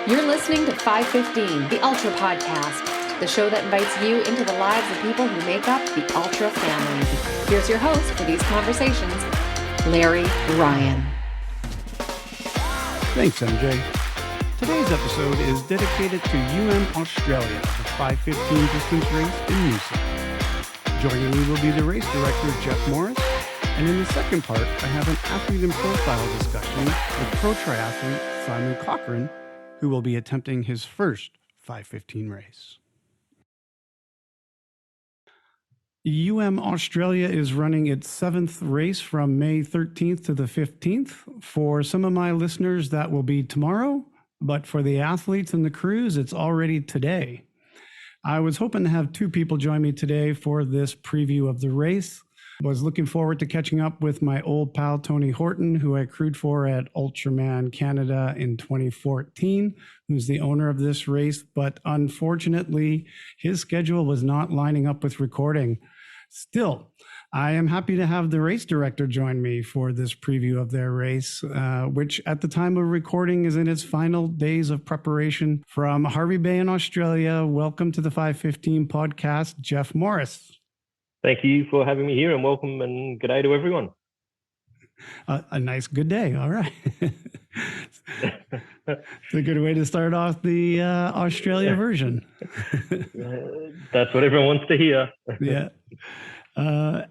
You're listening to 515, the Ultra Podcast, the show that invites you into the lives of people who make up the Ultra family. Here's your host for these conversations, Larry Ryan. Thanks, MJ. Today's episode is dedicated to Australia, the 515 distance race in Noosa. Joining me will be the race director, Jeff Morris, and in the second part, I have an athlete and profile discussion with pro triathlete Simon Cochrane, who will be attempting his first 515 race. Australia is running its 7th race from May 13th to the 15th. For some of my listeners, that will be tomorrow, but for the athletes and the crews, it's already today. I was hoping to have two people join me today for this preview of the race. I was looking forward to catching up with my old pal, Tony Horton, who I crewed for at Ultraman Canada in 2014, who's the owner of this race. But unfortunately, his schedule was not lining up with recording. Still, I am happy to have the race director join me for this preview of their race, which at the time of recording is in its final days of preparation. From Hervey Bay in Australia, welcome to the 515 podcast, Jeff Morris. Thank you for having me here, and welcome and good day to everyone. A nice good day. All right. It's a good way to start off the Australia version. That's what everyone wants to hear. Yeah.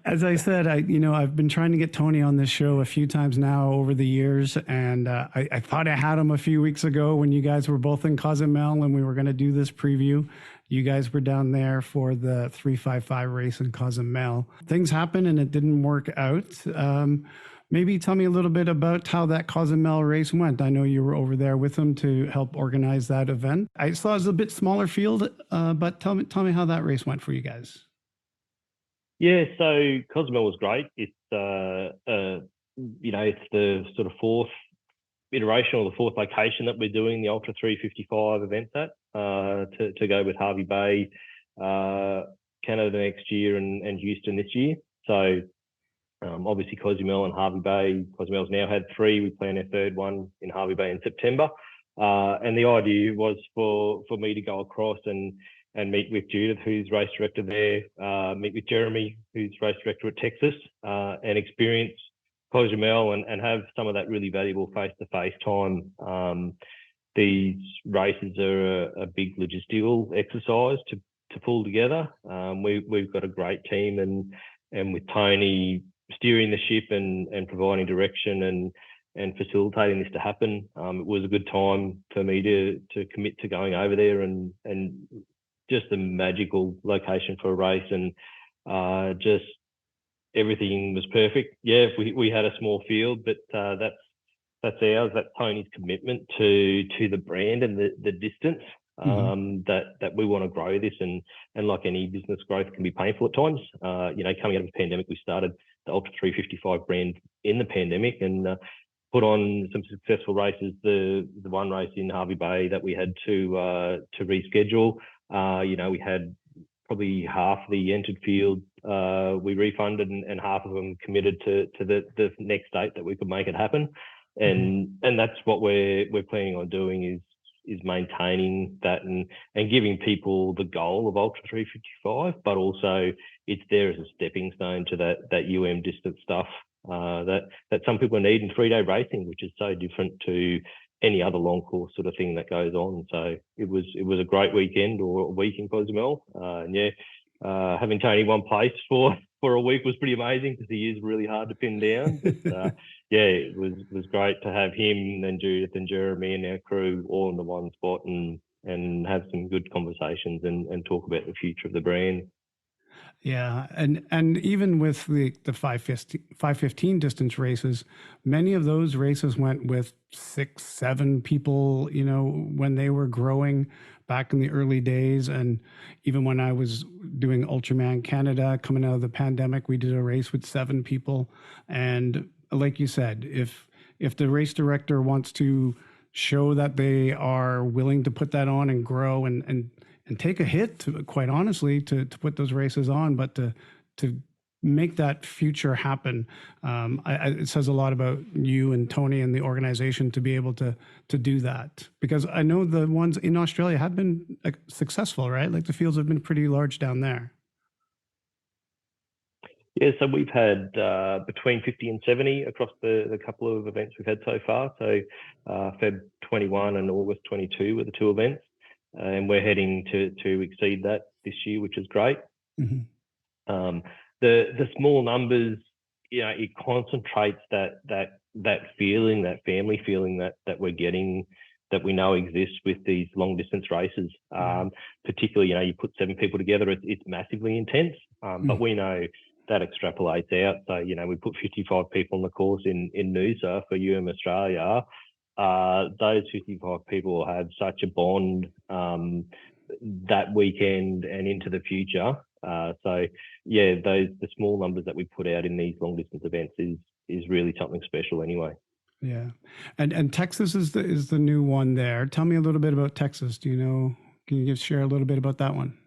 As I said, I've been trying to get Tony on this show a few times now over the years, and I thought I had him a few weeks ago when you guys were both in Cozumel and we were going to do this preview. You guys were down there for the 355 race in Cozumel. Things happened and it didn't work out. Maybe tell me a little bit about how that Cozumel race went. I know you were over there with them to help organize that event. I saw it was a bit smaller field, but tell me how that race went for you guys. Yeah, so Cozumel was great. It's it's the sort of fourth iteration or the fourth location that we're doing the Ultra 355 event at, to go with Hervey Bay, Canada next year and Houston this year. So obviously Cozumel and Hervey Bay. Cozumel's now had 3. We plan our third one in Hervey Bay in September. And the idea was for me to go across and meet with Judith, who's race director there, meet with Jeremy, who's race director at Texas, and experience Cozumel and have some of that really valuable face-to-face time. These races are a big logistical exercise to pull together. We've got a great team and with Tony steering the ship and providing direction and facilitating this to happen, it was a good time for me to commit to going over there and just a magical location for a race and just everything was perfect. Yeah, we had a small field, but that's ours. That's Tony's commitment to the brand and the distance. That we want to grow this and like any business growth can be painful at times. Coming out of a pandemic, we started the Ultra 355 brand in the pandemic and put on some successful races. The one race in Hervey Bay that we had to reschedule. We had probably half the entered field we refunded and half of them committed to the next date that we could make it happen. And that's what we're planning on doing is maintaining that and giving people the goal of Ultra 355, but also it's there as a stepping stone to that distance stuff that some people need in 3-day racing, which is so different to any other long course sort of thing that goes on. So it was a great weekend or a week in Cozumel. Having Tony one place for a week was pretty amazing because he is really hard to pin down. But it was great to have him and Judith and Jeremy and our crew all in the one spot and have some good conversations and talk about the future of the brand. Yeah, and even with the 515 distance races, many of those races went with 6-7 people, when they were growing back in the early days. And even when I was doing Ultraman Canada, coming out of the pandemic, we did a race with 7 people. And like you said, if the race director wants to show that they are willing to put that on and grow and take a hit, quite honestly, to put those races on, but to make that future happen. It says a lot about you and Tony and the organization to be able to do that, because I know the ones in Australia have been successful, right? Like the fields have been pretty large down there. Yeah, so we've had between 50 and 70 across the couple of events we've had so far. So Feb 21 and August 22 were the two events, and we're heading to exceed that this year, which is great. Mm-hmm. The small numbers, it concentrates that feeling, that family feeling that we're getting, that we know exists with these long distance races. Particularly, you put 7 people together, it's massively intense, but we know that extrapolates out. So, we put 55 people on the course in Noosa for Australia. Those 55 people will have such a bond that weekend and into the future. So yeah, the small numbers that we put out in these long distance events is really something special anyway. Yeah, and Texas is the new one there. Tell me a little bit about Texas. Do you know? Can you share a little bit about that one?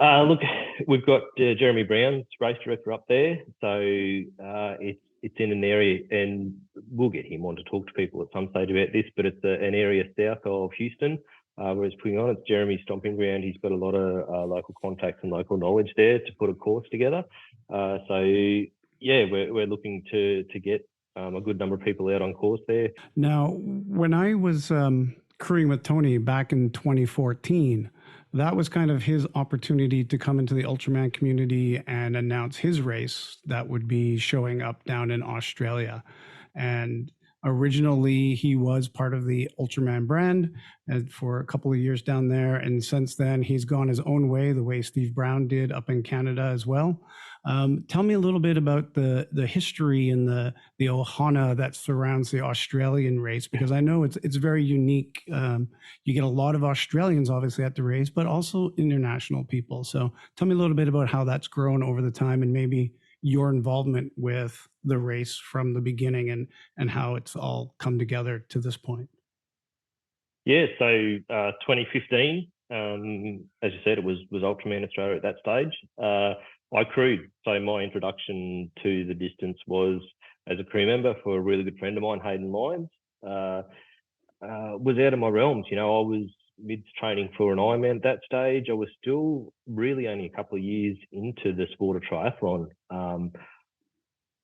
Look, we've got Jeremy Brown's race director up there, so it's in an area, and we'll get him on to talk to people at some stage about this. But it's an area south of Houston. Where he's putting on, it's Jeremy's stomping ground. He's got a lot of local contacts and local knowledge there to put a course together. So yeah, we're looking to get a good number of people out on course there. Now, when I was crewing with Tony back in 2014, that was kind of his opportunity to come into the Ultraman community and announce his race that would be showing up down in Australia. And originally, he was part of the Ultraman brand for a couple of years down there. And since then, he's gone his own way, the way Steve Brown did up in Canada as well. Tell me a little bit about the history and the ohana that surrounds the Australian race, because I know it's very unique. You get a lot of Australians, obviously, at the race, but also international people. So tell me a little bit about how that's grown over the time, and maybe your involvement with the race from the beginning and how it's all come together to this point. Yeah, so 2015, as you said, it was Ultraman Australia at that stage. I crewed, so my introduction to the distance was as a crew member for a really good friend of mine, Hayden Lyons. Was out of my realms, I was mid-training for an Ironman at that stage. I was still really only a couple of years into the sport of triathlon.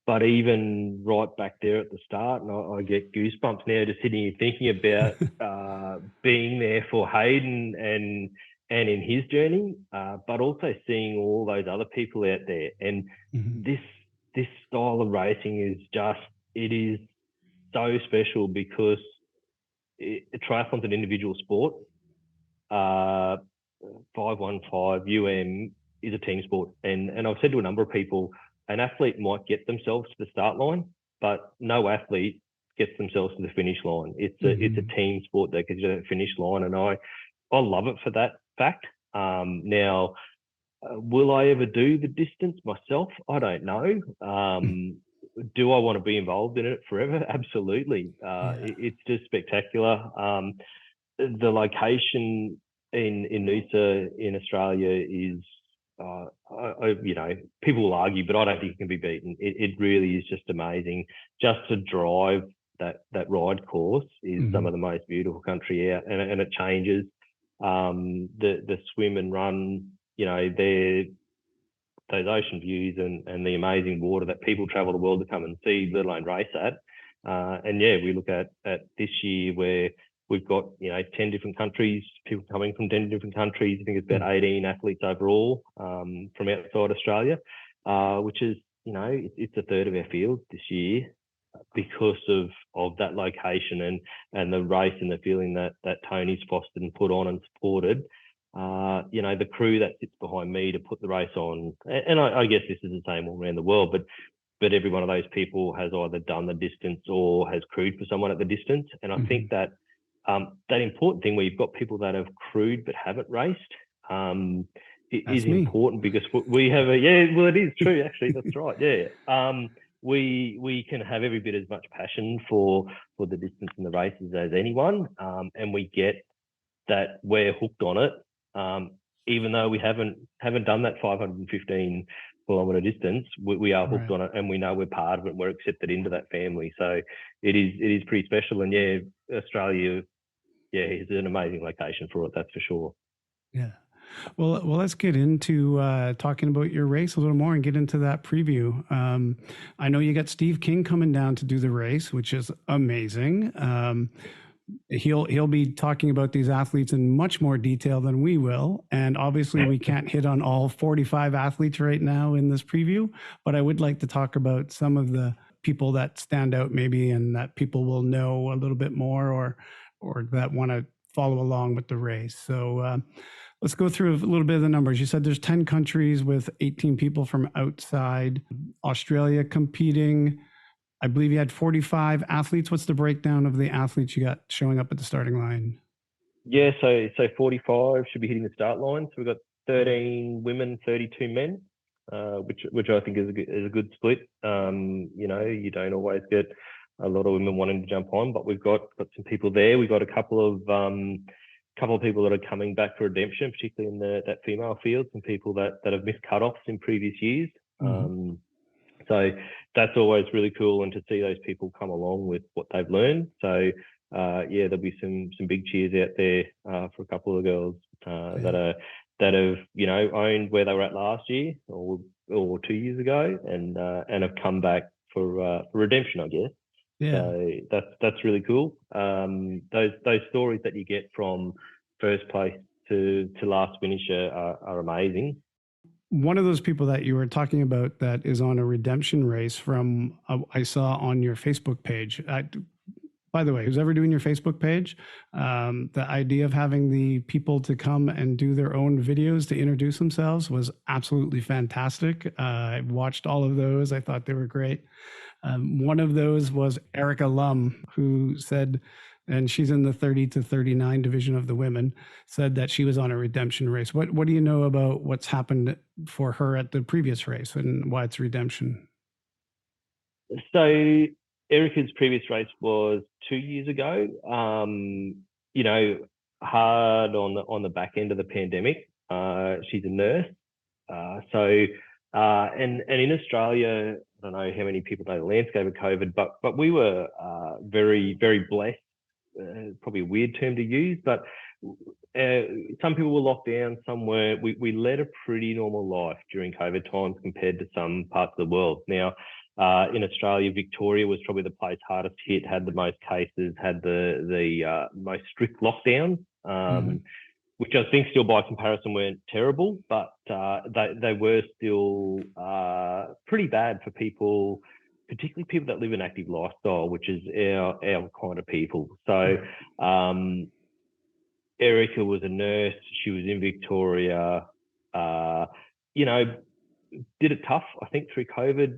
But even right back there at the start, and I get goosebumps now just sitting here thinking about being there for Hayden and in his journey, but also seeing all those other people out there. And this style of racing it is so special, because triathlon's an individual sport. 515 is a team sport, and I've said to a number of people, an athlete might get themselves to the start line, but no athlete gets themselves to the finish line. It's a team sport that gets you to the finish line, and I love it for that fact. Now, will I ever do the distance myself? I don't know. Do I want to be involved in it forever? Absolutely. It's just spectacular. The location in Noosa in Australia is, people will argue, but I don't think it can be beaten. It really is just amazing. Just to drive that ride course is some of the most beautiful country out, and it changes. The swim and run, those ocean views and the amazing water that people travel the world to come and see, let alone race at. And yeah, we look at this year where we've got 10 different countries, people coming from 10 different countries. I think it's about 18 athletes overall from outside Australia, which is it's a third of our field this year because of that location and the race and the feeling that Tony's fostered and put on and supported. The crew that sits behind me to put the race on, and I guess this is the same all around the world, but every one of those people has either done the distance or has crewed for someone at the distance. And I think that that important thing where you've got people that have crewed but haven't raced is important, because we have it is true, actually. That's right. Yeah. We can have every bit as much passion for the distance and the races as anyone, and we get that we're hooked on it, even though we haven't done that 515 kilometre distance, we are hooked Right. on it, and we know we're part of it. And we're accepted into that family, so it is pretty special. And yeah, Australia, yeah, is an amazing location for it. That's for sure. Yeah. Well, let's get into talking about your race a little more and get into that preview. I know you got Steve King coming down to do the race, which is amazing. He'll be talking about these athletes in much more detail than we will, and obviously we can't hit on all 45 athletes right now in this preview. But I would like to talk about some of the people that stand out, maybe, and that people will know a little bit more, or that want to follow along with the race. So. Let's go through a little bit of the numbers. You said there's 10 countries with 18 people from outside. Australia competing. I believe you had 45 athletes. What's the breakdown of the athletes you got showing up at the starting line? Yeah, so 45 should be hitting the start line. So we've got 13 women, 32 men, which I think is a good split. You don't always get a lot of women wanting to jump on, but we've got some people there. We've got a couple of people that are coming back for redemption, particularly in that female field, some people that have missed cutoffs in previous years. Mm-hmm. So that's always really cool, and to see those people come along with what they've learned. So there'll be some big cheers out there for a couple of girls that have owned where they were at last year or 2 years ago, and have come back for redemption, I guess. Yeah. So that's really cool. Those stories that you get from first place to last finish are amazing. One of those people that you were talking about that is on a redemption race from I saw on your Facebook page. By the way, who's ever doing your Facebook page, the idea of having the people to come and do their own videos to introduce themselves was absolutely fantastic. I watched all of those. I thought they were great. One of those was Erica Lumb, who said, and she's in the 30 to 39 division of the women, said that she was on a redemption race. What do you know about what's happened for her at the previous race and why it's redemption? So Erica's previous race was 2 years ago. Hard on the back end of the pandemic. She's a nurse. And in Australia, I don't know how many people know the landscape of COVID, but we were very, very blessed. Probably a weird term to use, but some people were locked down, some weren't. We led a pretty normal life during COVID times compared to some parts of the world. Now, in Australia, Victoria was probably the place hardest hit, had the most cases, had the most strict lockdowns. Which I think still by comparison weren't terrible, but they were still pretty bad for people, particularly people that live an active lifestyle, which is our kind of people. So Erica was a nurse. She was in Victoria, did it tough, I think, through COVID.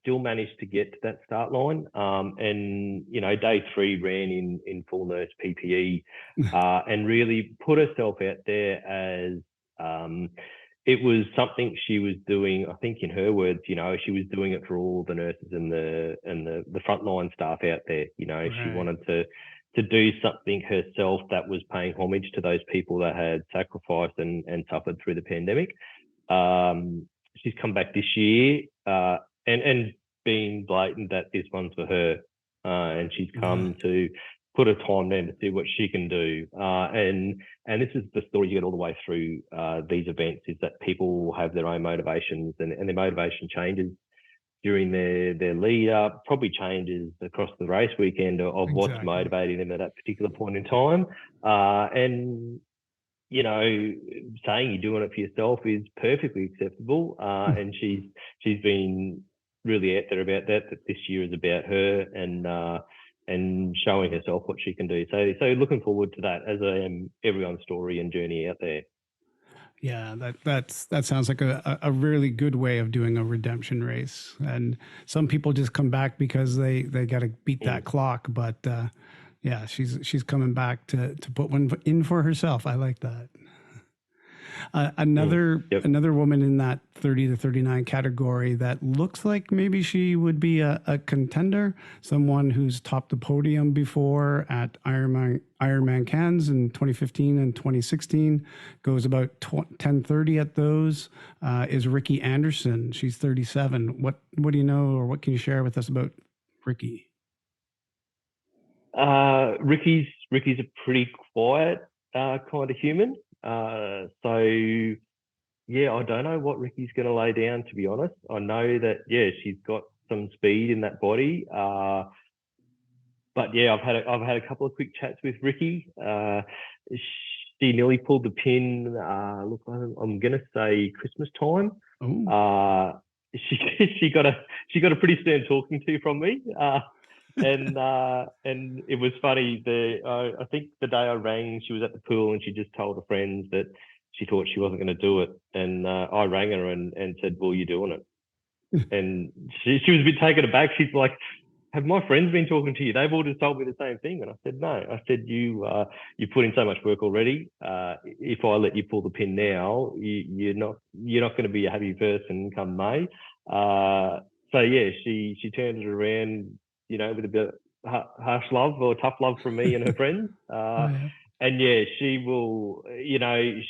Still managed to get to that start line. And day 3 ran in full nurse PPE and really put herself out there as it was something she was doing. I think in her words, she was doing it for all the nurses and the frontline staff out there. Right. She wanted to do something herself that was paying homage to those people that had sacrificed and suffered through the pandemic. She's come back this year. And being blatant that this one's for her, and she's come to put her time down to see what she can do. And this is the story you get all the way through these events, is that people have their own motivations, and their motivation changes during their lead up, probably changes across the race weekend of what's motivating them at that particular point in time. And saying you're doing it for yourself is perfectly acceptable. And she's been really out there about that this year is about her and showing herself what she can do. So looking forward to that, as I am everyone's story and journey out there. Yeah, that sounds like a really good way of doing a redemption race. And some people just come back because they got to beat that clock. But she's coming back to put one in for herself. I like that. Another woman in that 30 to 39 category that looks like maybe she would be a contender, someone who's topped the podium before at Ironman Cairns in 2015 and 2016, goes about 10:30 at those, is Rikki Anderson. She's 37. What do you know, or what can you share with us about Rikki? Rikki's a pretty quiet kind of human. So yeah, I don't know what Rikki's going to lay down, to be honest. I know that she's got some speed in that body. But yeah, I've had a couple of quick chats with Rikki. She nearly pulled the pin. Look, I'm going to say Christmas time. She got a pretty stern talking to from me. And it was funny. I think the day I rang, she was at the pool and she just told her friends that she thought she wasn't going to do it. And I rang her and said, "Well, you're doing it." And she was a bit taken aback. She's like, "Have my friends been talking to you? They've all just told me the same thing." And I said, "No." I said, "You put in so much work already. If I let you pull the pin now, you're not going to be a happy person come May." So yeah, she turned it around, with a bit of harsh love or tough love from me and her friends. And yeah, she will,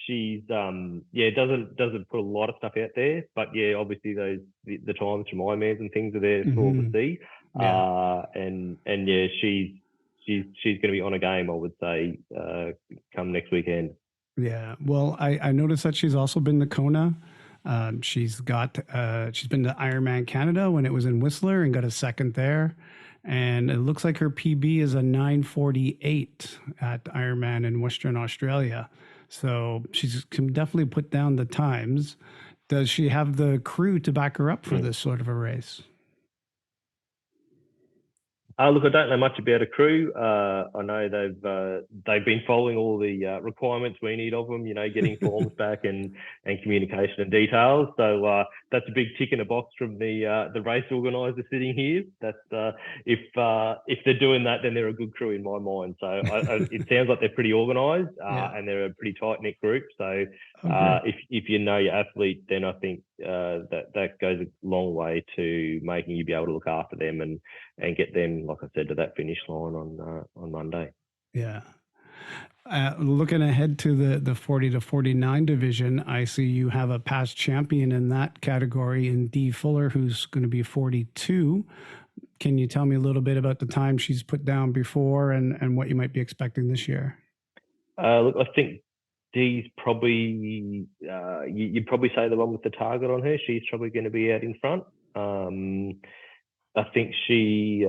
she's doesn't put a lot of stuff out there, but yeah, obviously the times from Ironmans and things are there for all to see. And yeah, she's going to be on a game, I would say, come next weekend. Yeah. Well, I noticed that she's also been to Kona. She's been to Ironman Canada when it was in Whistler and got a second there. And it looks like her PB is a 9:48 at Ironman in Western Australia. So she can definitely put down the times. Does she have the crew to back her up for this sort of a race? Look, I don't know much about a crew. I know they've been following all the requirements we need of them, getting forms back and communication and details. So that's a big tick in a box from the race organizer sitting here. That's if they're doing that, then they're a good crew in my mind. So it sounds like they're pretty organised and they're a pretty tight knit group. So if you know your athlete, then I think that goes a long way to making you be able to look after them and get them, like I said, to that finish line on Monday. Yeah. Looking ahead to the 40 to 49 division, I see you have a past champion in that category in Dee Fuller, who's going to be 42. Can you tell me a little bit about the time she's put down before and what you might be expecting this year? Look, I think Dee's probably, you'd probably say the one with the target on her. She's probably going to be out in front. I think she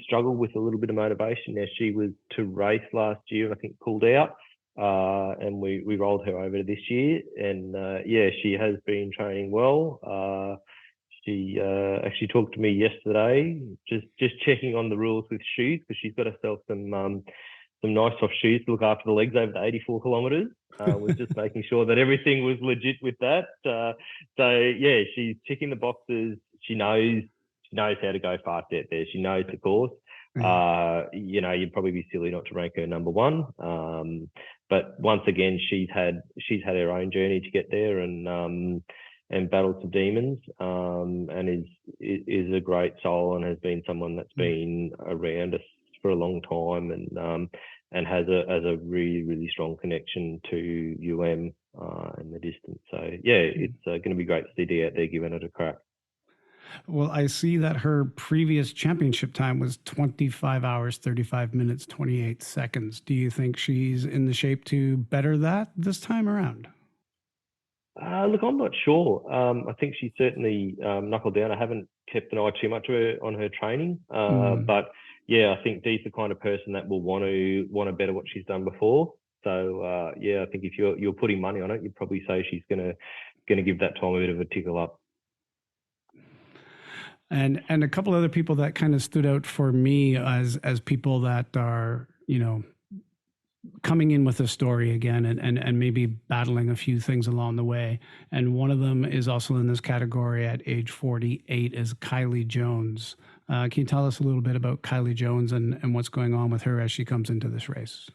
struggled with a little bit of motivation. Now, she was to race last year and I think pulled out, and we rolled her over to this year. And she has been training well. She actually talked to me yesterday, just checking on the rules with shoes, because she's got herself some nice soft shoes to look after the legs over the 84 kilometres. Was just making sure that everything was legit with that. So yeah, she's ticking the boxes. She knows how to go fast out there. She knows the course. You'd probably be silly not to rank her number one. But once again, she's had her own journey to get there and battled some demons. And is a great soul and has been someone that's been around us for a long time and has a really, really strong connection to UM in the distance. So yeah, it's going to be great to see Dee out there giving it a crack. Well, I see that her previous championship time was 25 hours, 35 minutes, 28 seconds. Do you think she's in the shape to better that this time around? Look, I'm not sure. I think she's certainly knuckled down. I haven't kept an eye too much on her training, but yeah, I think Dee's the kind of person that will want to better what she's done before. So I think if you're putting money on it, you'd probably say she's gonna give that time a bit of a tickle up. And a couple other people that kind of stood out for me as people that are, coming in with a story again and maybe battling a few things along the way. And one of them is also in this category at age 48 is Kylie Jones. Can you tell us a little bit about Kylie Jones and what's going on with her as she comes into this race?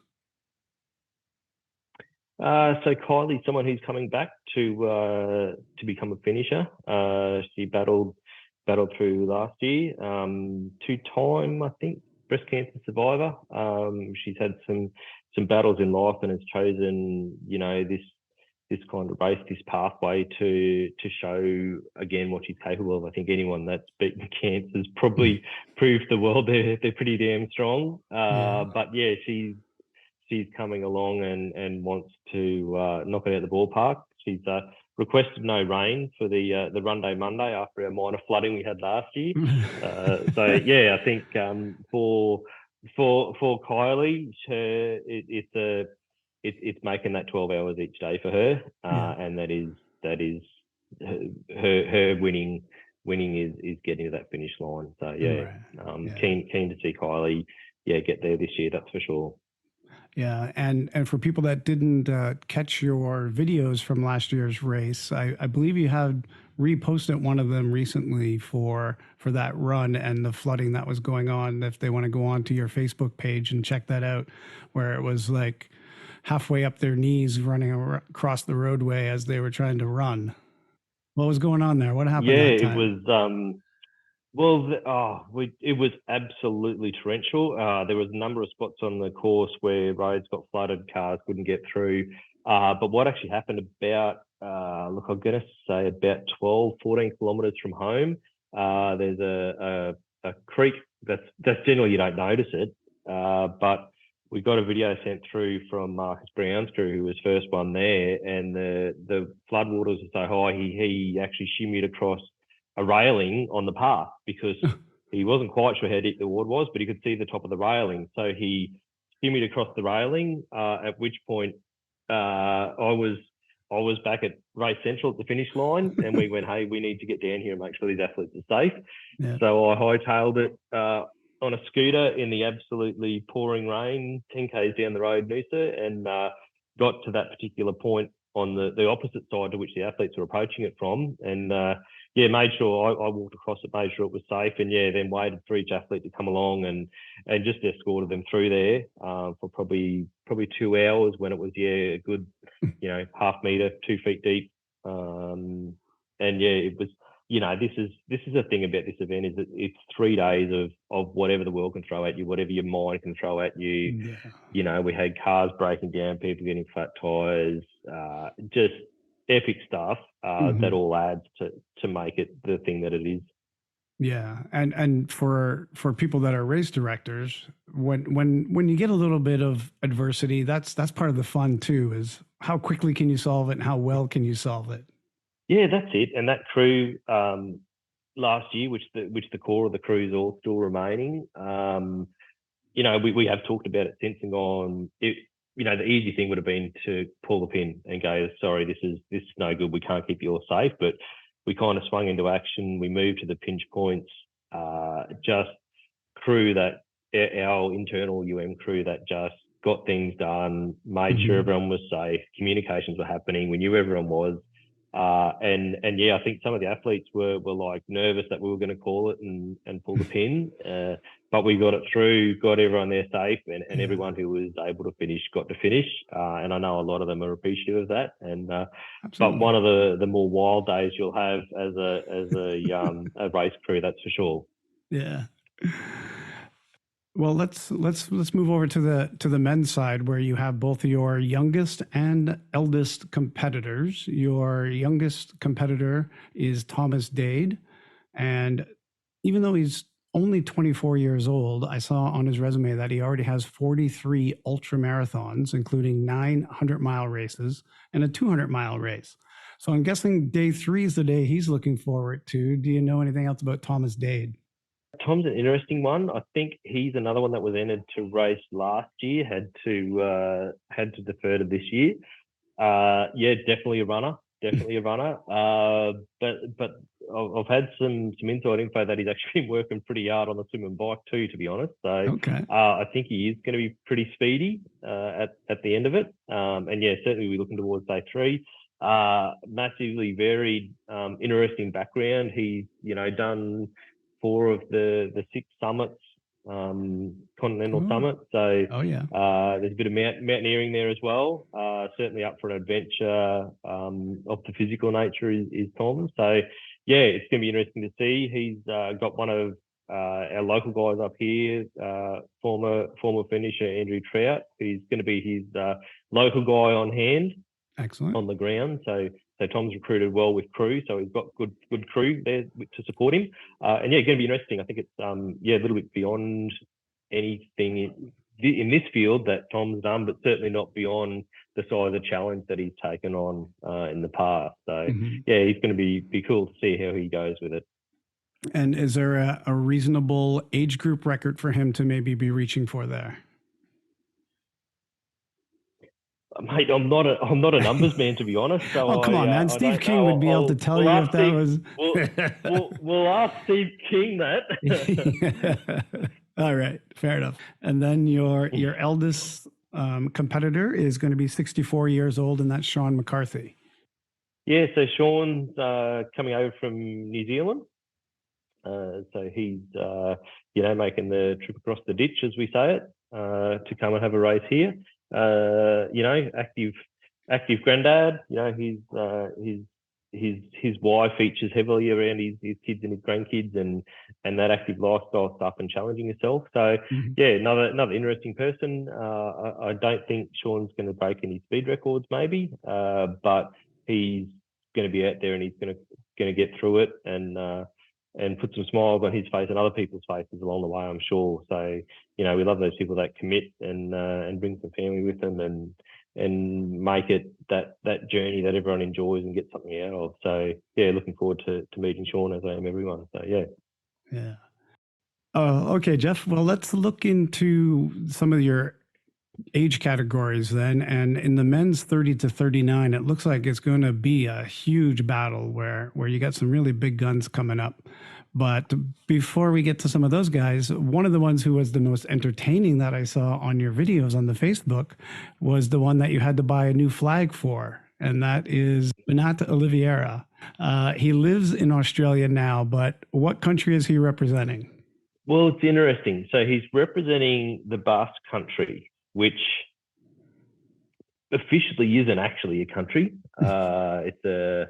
So Kylie's someone who's coming back to become a finisher. She battled through last year. 2-time, I think, breast cancer survivor. She's had some battles in life and has chosen, this kind of race, this pathway to show again what she's capable of. I think anyone that's beaten cancer has probably proved the world they're pretty damn strong. But yeah, she's coming along and wants to knock it out of the ballpark. She's requested no rain for the run day Monday after our minor flooding we had last year. So yeah, I think for Kylie, it's making that 12 hours each day for her, and that is her winning is getting to that finish line. So keen to see Kylie get there this year, that's for sure. Yeah, and for people that didn't catch your videos from last year's race, I believe you had reposted one of them recently for that run and the flooding that was going on. If they want to go on to your Facebook page and check that out, where it was like halfway up their knees running across the roadway as they were trying to run. What was going on there? What happened that time? It was absolutely torrential. There was a number of spots on the course where roads got flooded, cars couldn't get through. But what actually happened about, I'm going to say about 12, 14 kilometres from home, there's a creek that's generally you don't notice it, but we got a video sent through from Marcus Brown's crew, who was first one there, and the floodwaters were so high he actually shimmied across a railing on the path because he wasn't quite sure how deep the water was, but he could see the top of the railing. So he skimmied across the railing, at which point I was back at Race Central at the finish line, and we went, hey, we need to get down here and make sure these athletes are safe. Yeah. So I hightailed it on a scooter in the absolutely pouring rain, 10 k's down the road, Noosa, and got to that particular point on the opposite side to which the athletes were approaching it from, and made sure I walked across it, made sure it was safe, and then waited for each athlete to come along and just escorted them through there for probably 2 hours when it was a good half meter, 2 feet deep, and it was this is the thing about this event is that it's 3 days of whatever the world can throw at you, whatever your mind can throw at you. We had cars breaking down, people getting flat tires, just epic stuff that all adds to make it the thing that it is. Yeah, and for people that are race directors, when you get a little bit of adversity, that's part of the fun too. Is how quickly can you solve it and how well can you solve it? Yeah, that's it. And that crew last year, which the core of the crew is all still remaining. We have talked about it since and gone. The easy thing would have been to pull the pin and go, sorry, this is no good. We can't keep you all safe. But we kind of swung into action. We moved to the pinch points. Just crew that our internal crew that just got things done, made sure everyone was safe. Communications were happening. We knew everyone was. I think some of the athletes were like nervous that we were going to call it and pull the pin, but we got it through, got everyone there safe, and everyone who was able to finish got to finish. And I know a lot of them are appreciative of that. And but one of the more wild days you'll have as a race crew, that's for sure. Yeah. Well, let's move over to the men's side, where you have both your youngest and eldest competitors. Your youngest competitor is Thomas Dade, and even though he's only 24 years old, I saw on his resume that he already has 43 ultra marathons, including 9 100-mile races and a 200-mile race. So I'm guessing day 3 is the day he's looking forward to. Do you know anything else about Thomas Dade? Tom's an interesting one. I think he's another one that was entered to race last year, had to defer to this year. Definitely a runner. But I've had some inside info that he's actually been working pretty hard on the swim and bike too, to be honest. So okay. I think he is going to be pretty speedy at the end of it. Certainly we're looking towards day 3. Massively varied, interesting background. He's done 4 of the 6 summits Continental Cool. Summit. So Oh, yeah. there's a bit of mountaineering there as well. Certainly up for an adventure of the physical nature is Tom. So yeah, it's going to be interesting to see. He's got one of our local guys up here, former finisher Andrew Trout, who's going to be his local guy on hand. Excellent. On the ground. So Tom's recruited well with crew, so he's got good crew there to support him. And yeah, going to be interesting. I think it's a little bit beyond anything in this field that Tom's done, but certainly not beyond the size of challenge that he's taken on in the past. So yeah, he's going to be cool to see how he goes with it. And is there a reasonable age group record for him to maybe be reaching for there? Mate, I'm not a numbers man, to be honest. So come on, man. Steve King would be able to tell you if that was. We'll ask Steve King that. All right, fair enough. And then your eldest competitor is going to be 64 years old, and that's Shaun McCarthy. Yeah, so Shaun's coming over from New Zealand. So he's making the trip across the ditch, as we say it, to come and have a race here. Active granddad. His wife features heavily around his kids and his grandkids and that active lifestyle stuff and challenging himself. So yeah, another interesting person. I don't think Shaun's going to break any speed records, maybe, but he's going to be out there and he's going to get through it and put some smiles on his face and other people's faces along the way, I'm sure. So, we love those people that commit and bring some family with them and make it that journey that everyone enjoys and gets something out of. So, yeah, looking forward to meeting Shaun, as I am everyone. So, yeah. Yeah. Oh, okay, Jeff. Well, let's look into some of your age categories then. And in the men's 30 to 39, it looks like it's going to be a huge battle where you got some really big guns coming up. But before we get to some of those guys, one of the ones who was the most entertaining that I saw on your videos on the Facebook was the one that you had to buy a new flag for. And that is Benat Oliveira. He lives in Australia now, but what country is he representing? Well, it's interesting. So he's representing the Basque Country, which officially isn't actually a country. It's a,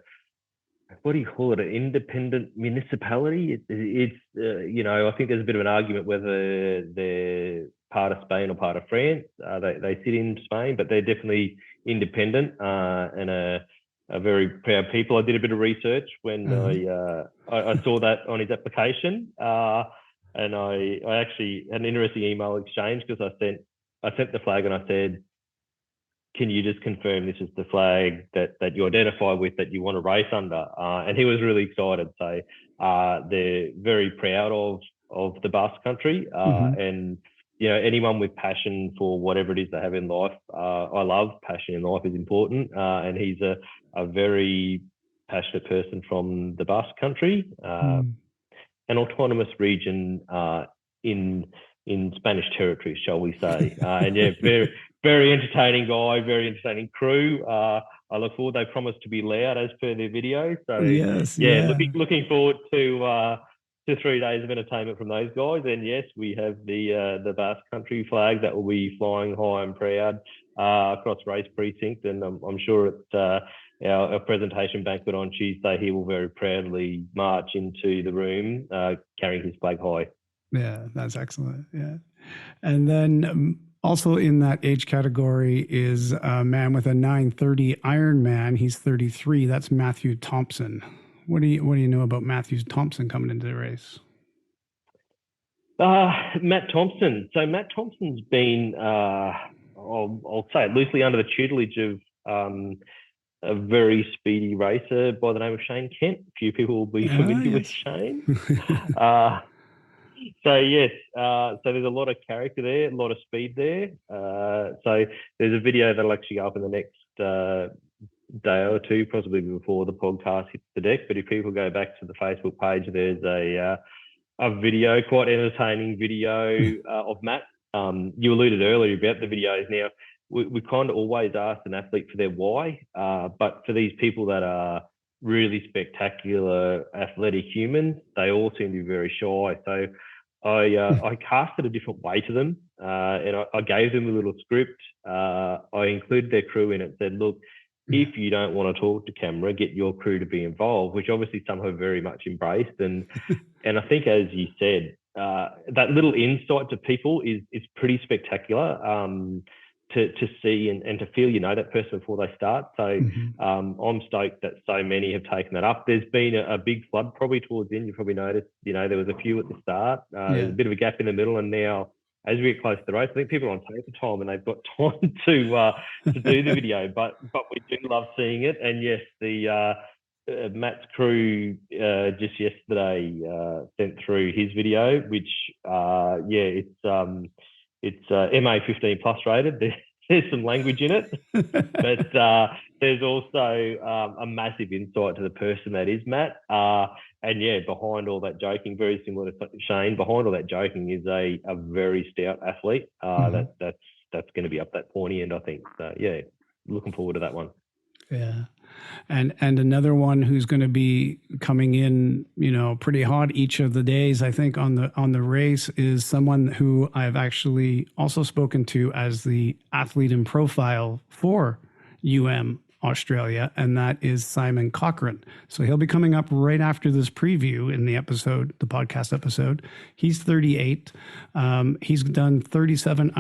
what do you call it? An independent municipality. It's I think there's a bit of an argument whether they're part of Spain or part of France. They sit in Spain, but they're definitely independent and a very proud people. I did a bit of research when I saw that on his application, and I actually had an interesting email exchange because I sent the flag and I said, can you just confirm this is the flag that you identify with, that you want to race under? And he was really excited. So they're very proud of the Basque Country. And, anyone with passion for whatever it is they have in life, I love passion in life is important. And he's a very passionate person from the Basque Country, an autonomous region in Spanish territory, shall we say. And yeah, very, very entertaining guy, very entertaining crew. I look forward. They promised to be loud as per their video. So yes, looking forward to 3 days of entertainment from those guys. And yes, we have the Basque Country flag that will be flying high and proud across race precinct. And I'm sure at our presentation banquet on Tuesday, he will very proudly march into the room carrying his flag high. Yeah, that's excellent. Yeah. And then also in that age category is a man with a 930 Ironman. He's 33. That's Mathew Thompson. What do you know about Mathew Thompson coming into the race? Matt Thompson. So Matt Thompson's been, I'll say it loosely, under the tutelage of a very speedy racer by the name of Shane Kent. A few people will be familiar with Shane. So yes, so there's a lot of character there, a lot of speed there. So there's a video that'll actually go up in the next day or two, possibly before the podcast hits the deck. But if people go back to the Facebook page, there's a video, quite entertaining video of Matt. You alluded earlier about the videos. Now we kind of always ask an athlete for their why, but for these people that are really spectacular athletic humans, they all seem to be very shy. So I casted a different way to them, and I gave them a little script. I included their crew in it. Said, look, if you don't want to talk to camera, get your crew to be involved, which obviously some have very much embraced. And I think, as you said, that little insight to people is pretty spectacular. To see and to feel that person before they start. So I'm stoked that so many have taken that up. There's been a big flood probably towards the end. You probably noticed, there was a few at the start. There's a bit of a gap in the middle, and now as we get close to the race, I think people are on taper time and they've got time to do the video. But we do love seeing it. And yes, the Matt's crew just yesterday sent through his video, which it's MA 15 plus rated. There's some language in it, but there's also a massive insight to the person that is Matt. And behind all that joking, very similar to Shane, behind all that joking is a very stout athlete. That's going to be up that pointy end, I think. So looking forward to that one. Yeah. And another one who's going to be coming in, pretty hot each of the days, I think, on the race is someone who I've actually also spoken to as the athlete in profile for Australia, and that is Simon Cochrane. So he'll be coming up right after this preview in the podcast episode. He's 38. He's done 37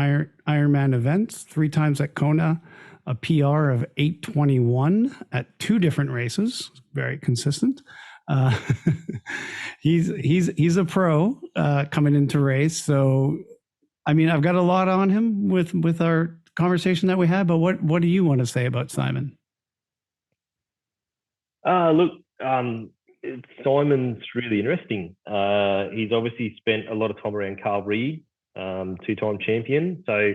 Ironman events, 3 times at Kona, a PR of 8:21 at 2 different races. Very consistent. He's a pro coming into race. So, I mean, I've got a lot on him with our conversation that we had. But what do you want to say about Simon? Look, Simon's really interesting. He's obviously spent a lot of time around Carl Reed, 2-time champion. So.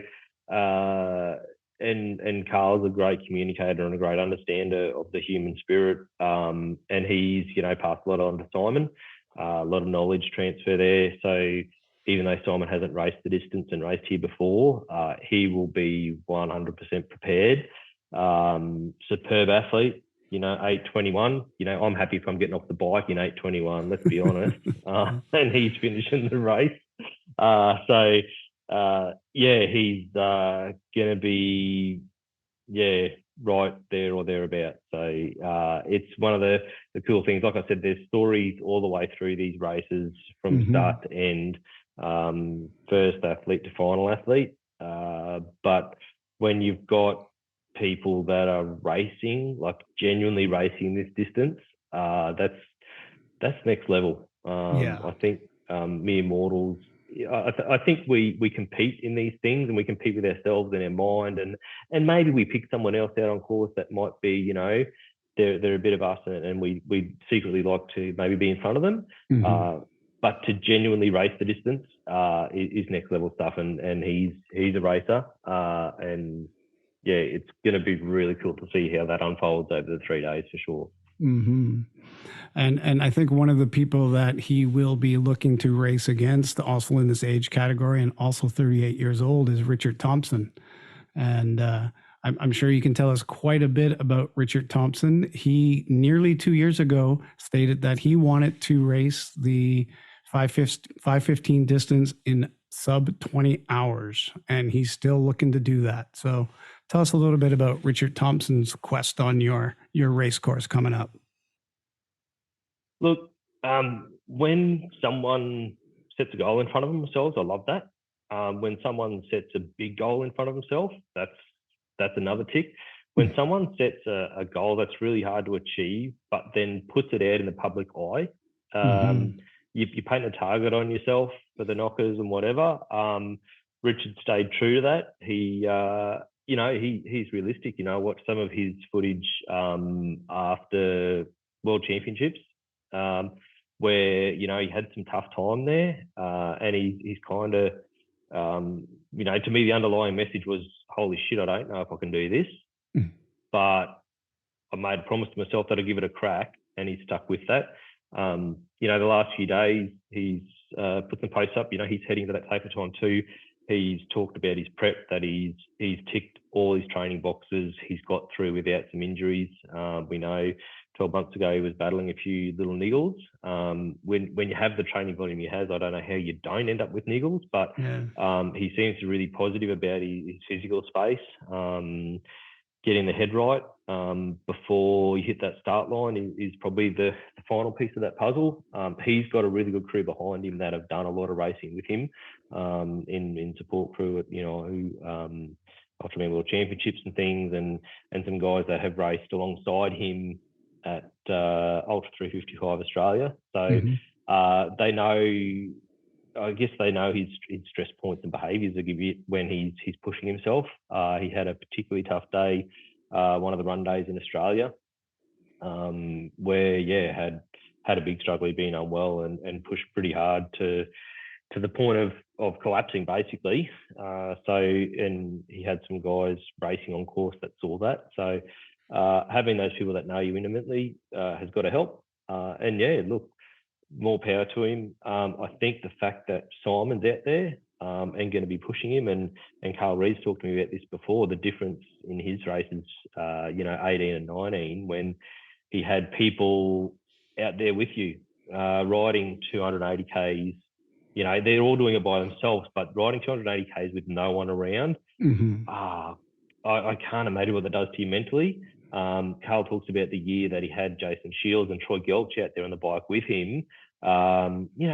And Carl's a great communicator and a great understander of the human spirit. And he's, passed a lot on to Simon, a lot of knowledge transfer there. So even though Simon hasn't raced the distance and raced here before, he will be 100% prepared. Superb athlete, 8:21. I'm happy if I'm getting off the bike in 8:21, let's be honest. And he's finishing the race. He's going to be, right there or thereabouts. So it's one of the cool things. Like I said, there's stories all the way through these races from start to end, first athlete to final athlete. But when you've got people that are racing, like genuinely racing this distance, that's next level. I think mere mortals, I think we compete in these things, and we compete with ourselves and our mind, and maybe we pick someone else out on course that might be, they're a bit of us, and we secretly like to maybe be in front of them. But to genuinely race the distance is next level stuff, and he's a racer, and it's going to be really cool to see how that unfolds over the 3 days for sure. And I think one of the people that he will be looking to race against, also in this age category and also 38 years old, is Richard Thompson. And I'm sure you can tell us quite a bit about Richard Thompson. He nearly 2 years ago stated that he wanted to race the 5:15 distance in sub 20 hours, and he's still looking to do that. So tell us a little bit about Richard Thompson's quest on your race course coming up. Look, when someone sets a goal in front of themselves, I love that. When someone sets a big goal in front of themselves, that's another tick. When someone sets a goal that's really hard to achieve, but then puts it out in the public eye, you paint a target on yourself for the knockers and whatever. Richard stayed true to that. He's realistic. Watch some of his footage after World Championships, where he had some tough time there, and he's kind of to me the underlying message was, holy shit, I don't know if I can do this, but I made a promise to myself that I'd give it a crack, and he's stuck with that. The last few days he's put some posts up. He's heading to that taper time too. He's talked about his prep, that he's ticked all his training boxes. He's got through without some injuries. We know 12 months ago, he was battling a few little niggles. When you have the training volume he has, I don't know how you don't end up with niggles, but he seems really positive about his physical space. Getting the head right before you hit that start line is probably the final piece of that puzzle. He's got a really good crew behind him that have done a lot of racing with him in support crew at, Ultraman World Championships and things, and some guys that have raced alongside him at Ultra 355 Australia. So they know, I guess they know his stress points and behaviours when he's pushing himself. He had a particularly tough day, one of the run days in Australia, where had a big struggle. He'd been unwell and pushed pretty hard to the point of collapsing basically. And he had some guys racing on course that saw that. So having those people that know you intimately has got to help. Look, more power to him. I think the fact that Simon's out there and going to be pushing him, and Carl Reed's talked to me about this before, the difference in his races, 18 and 19, when he had people out there with you riding 280 Ks. They're all doing it by themselves, but riding 280 Ks with no one around, I can't imagine what that does to you mentally. Carl talks about the year that he had Jason Shields and Troy Gelch out there on the bike with him.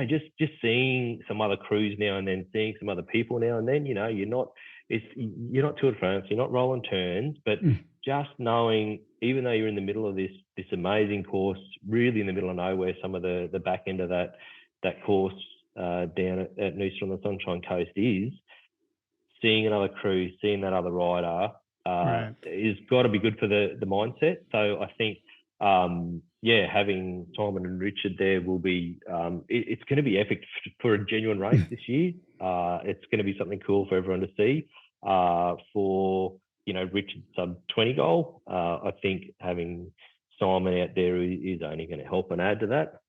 Just seeing some other crews now and then, seeing some other people now and then. You're not Tour de France, you're not rolling turns, but just knowing, even though you're in the middle of this amazing course, really in the middle of nowhere, some of the back end of that course down at Noosa on the Sunshine Coast is, seeing another crew, seeing that other rider is got to be good for the mindset. So I think, having Simon and Richard there will be, it's going to be epic for a genuine race this year. It's going to be something cool for everyone to see. For, Richard's sub-20 goal, I think having Simon out there is only going to help and add to that.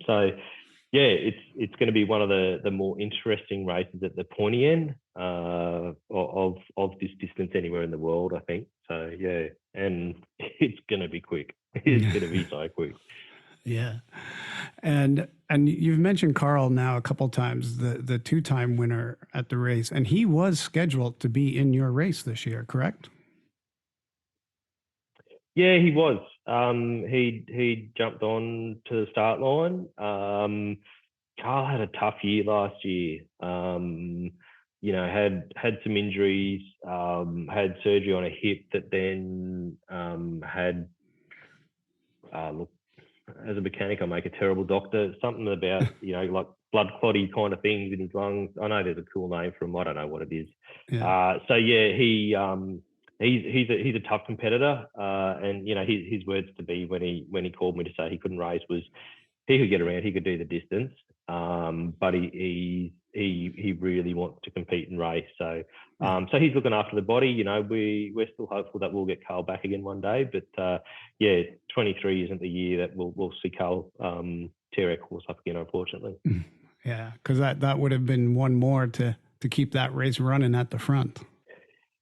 So, it's going to be one of the more interesting races at the pointy end of this distance anywhere in the world, I think. So, and it's going to be quick. It's going to be so quick. Yeah. And you've mentioned Carl now a couple times, the two-time winner at the race, and he was scheduled to be in your race this year, correct? Yeah, he was. He jumped on to the start line. Carl had a tough year last year. Had some injuries, had surgery on a hip that then had, look, as a mechanic, I make a terrible doctor. Something about, like blood clotty kind of things in his lungs. I know there's a cool name for him. I don't know what it is. Yeah. He's a tough competitor. And, his words to me when he called me to say he couldn't race was he could get around, he could do the distance. But he really wants to compete and race. So so he's looking after the body. We're still hopeful that we'll get Carl back again one day. But 23 isn't the year that we'll see Carl tear our course up again, unfortunately. Yeah, because that would have been one more to keep that race running at the front.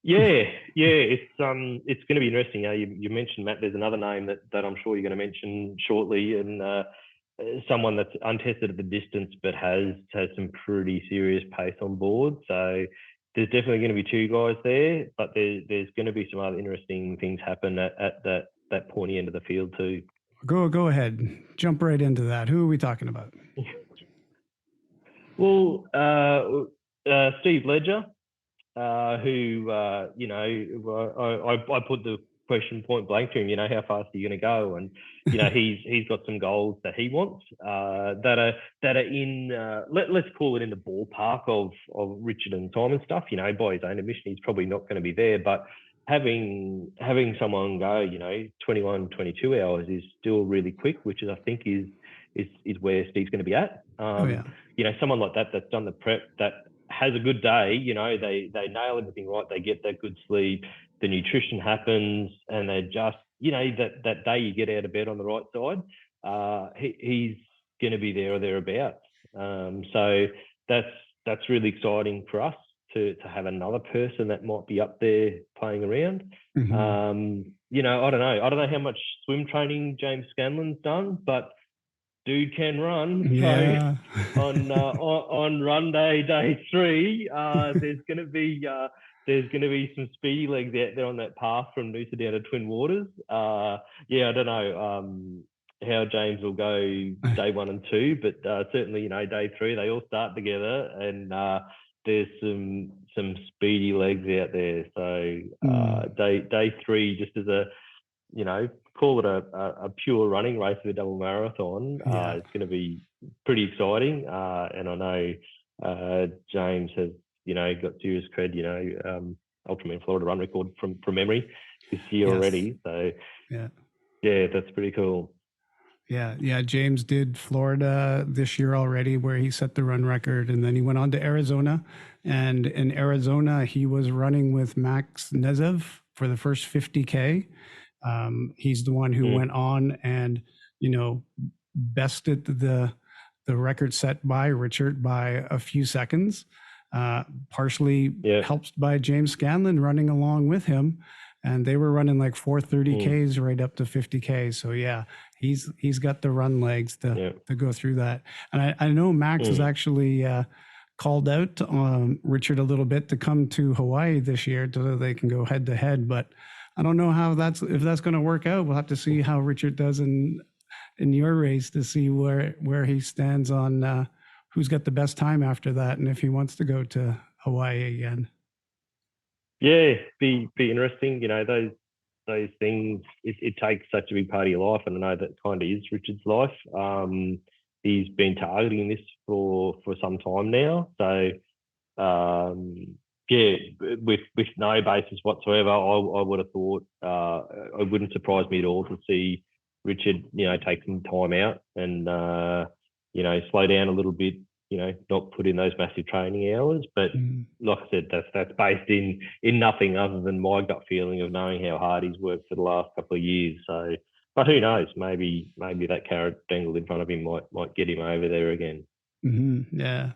Yeah, it's going to be interesting. You mentioned, Matt, there's another name that I'm sure you're going to mention shortly, and someone that's untested at the distance but has some pretty serious pace on board. So there's definitely going to be two guys there, but there's going to be some other interesting things happen at that pointy end of the field too. Go ahead, jump right into that. Who are we talking about? Well, Steve Ledger, who I put the question point blank to him, how fast are you going to go? And, he's got some goals that he wants that are in, let's call it in the ballpark of Richard and Simon stuff. By his own admission, he's probably not going to be there, but having someone go, 21, 22 hours is still really quick, which is, I think is where Steve's going to be at. Someone like that's done the prep, that has a good day, they nail everything right, they get that good sleep, the nutrition happens, and they just, that day you get out of bed on the right side, he's going to be there or thereabouts. So that's really exciting for us to have another person that might be up there playing around. Mhm. You know, I don't know. I don't know how much swim training James Scanlan's done, but dude can run. Yeah. So on run day 3, there's gonna be some speedy legs out there on that path from Noosa down to Twin Waters. Yeah, I don't know how James will go day 1 and 2, but certainly, you know, day 3 they all start together, and there's some speedy legs out there. So day 3, just as a, you know, call it a pure running race of a double marathon. It's going to be pretty exciting. And I know James has, you know, got serious cred, you know, Ultraman Florida run record from memory this year already. So yeah, that's pretty cool. Yeah. James did Florida this year already, where he set the run record, and then he went on to Arizona. And in Arizona, he was running with Max Nezev for the first 50K. He's the one who went on and, you know, bested the record set by Richard by a few seconds, partially helped by James Scanlan running along with him. And they were running like 430Ks right up to 50K. So yeah, he's got the run legs to go through that. And I know Max has actually called out Richard a little bit to come to Hawaii this year so they can go head to head. But I don't know if that's going to work out. We'll have to see how Richard does in your race to see where he stands on who's got the best time after that, and if he wants to go to Hawaii again. Yeah, be interesting. You know, those things. It takes such a big part of your life, and I know that kind of is Richard's life. He's been targeting this for some time now. So yeah, with no basis whatsoever, I would have thought it wouldn't surprise me at all to see Richard, you know, take some time out and you know, slow down a little bit. You know, not put in those massive training hours, but like I said, that's based in nothing other than my gut feeling of knowing how hard he's worked for the last couple of years. So, but who knows? Maybe that carrot dangled in front of him might get him over there again. Yeah.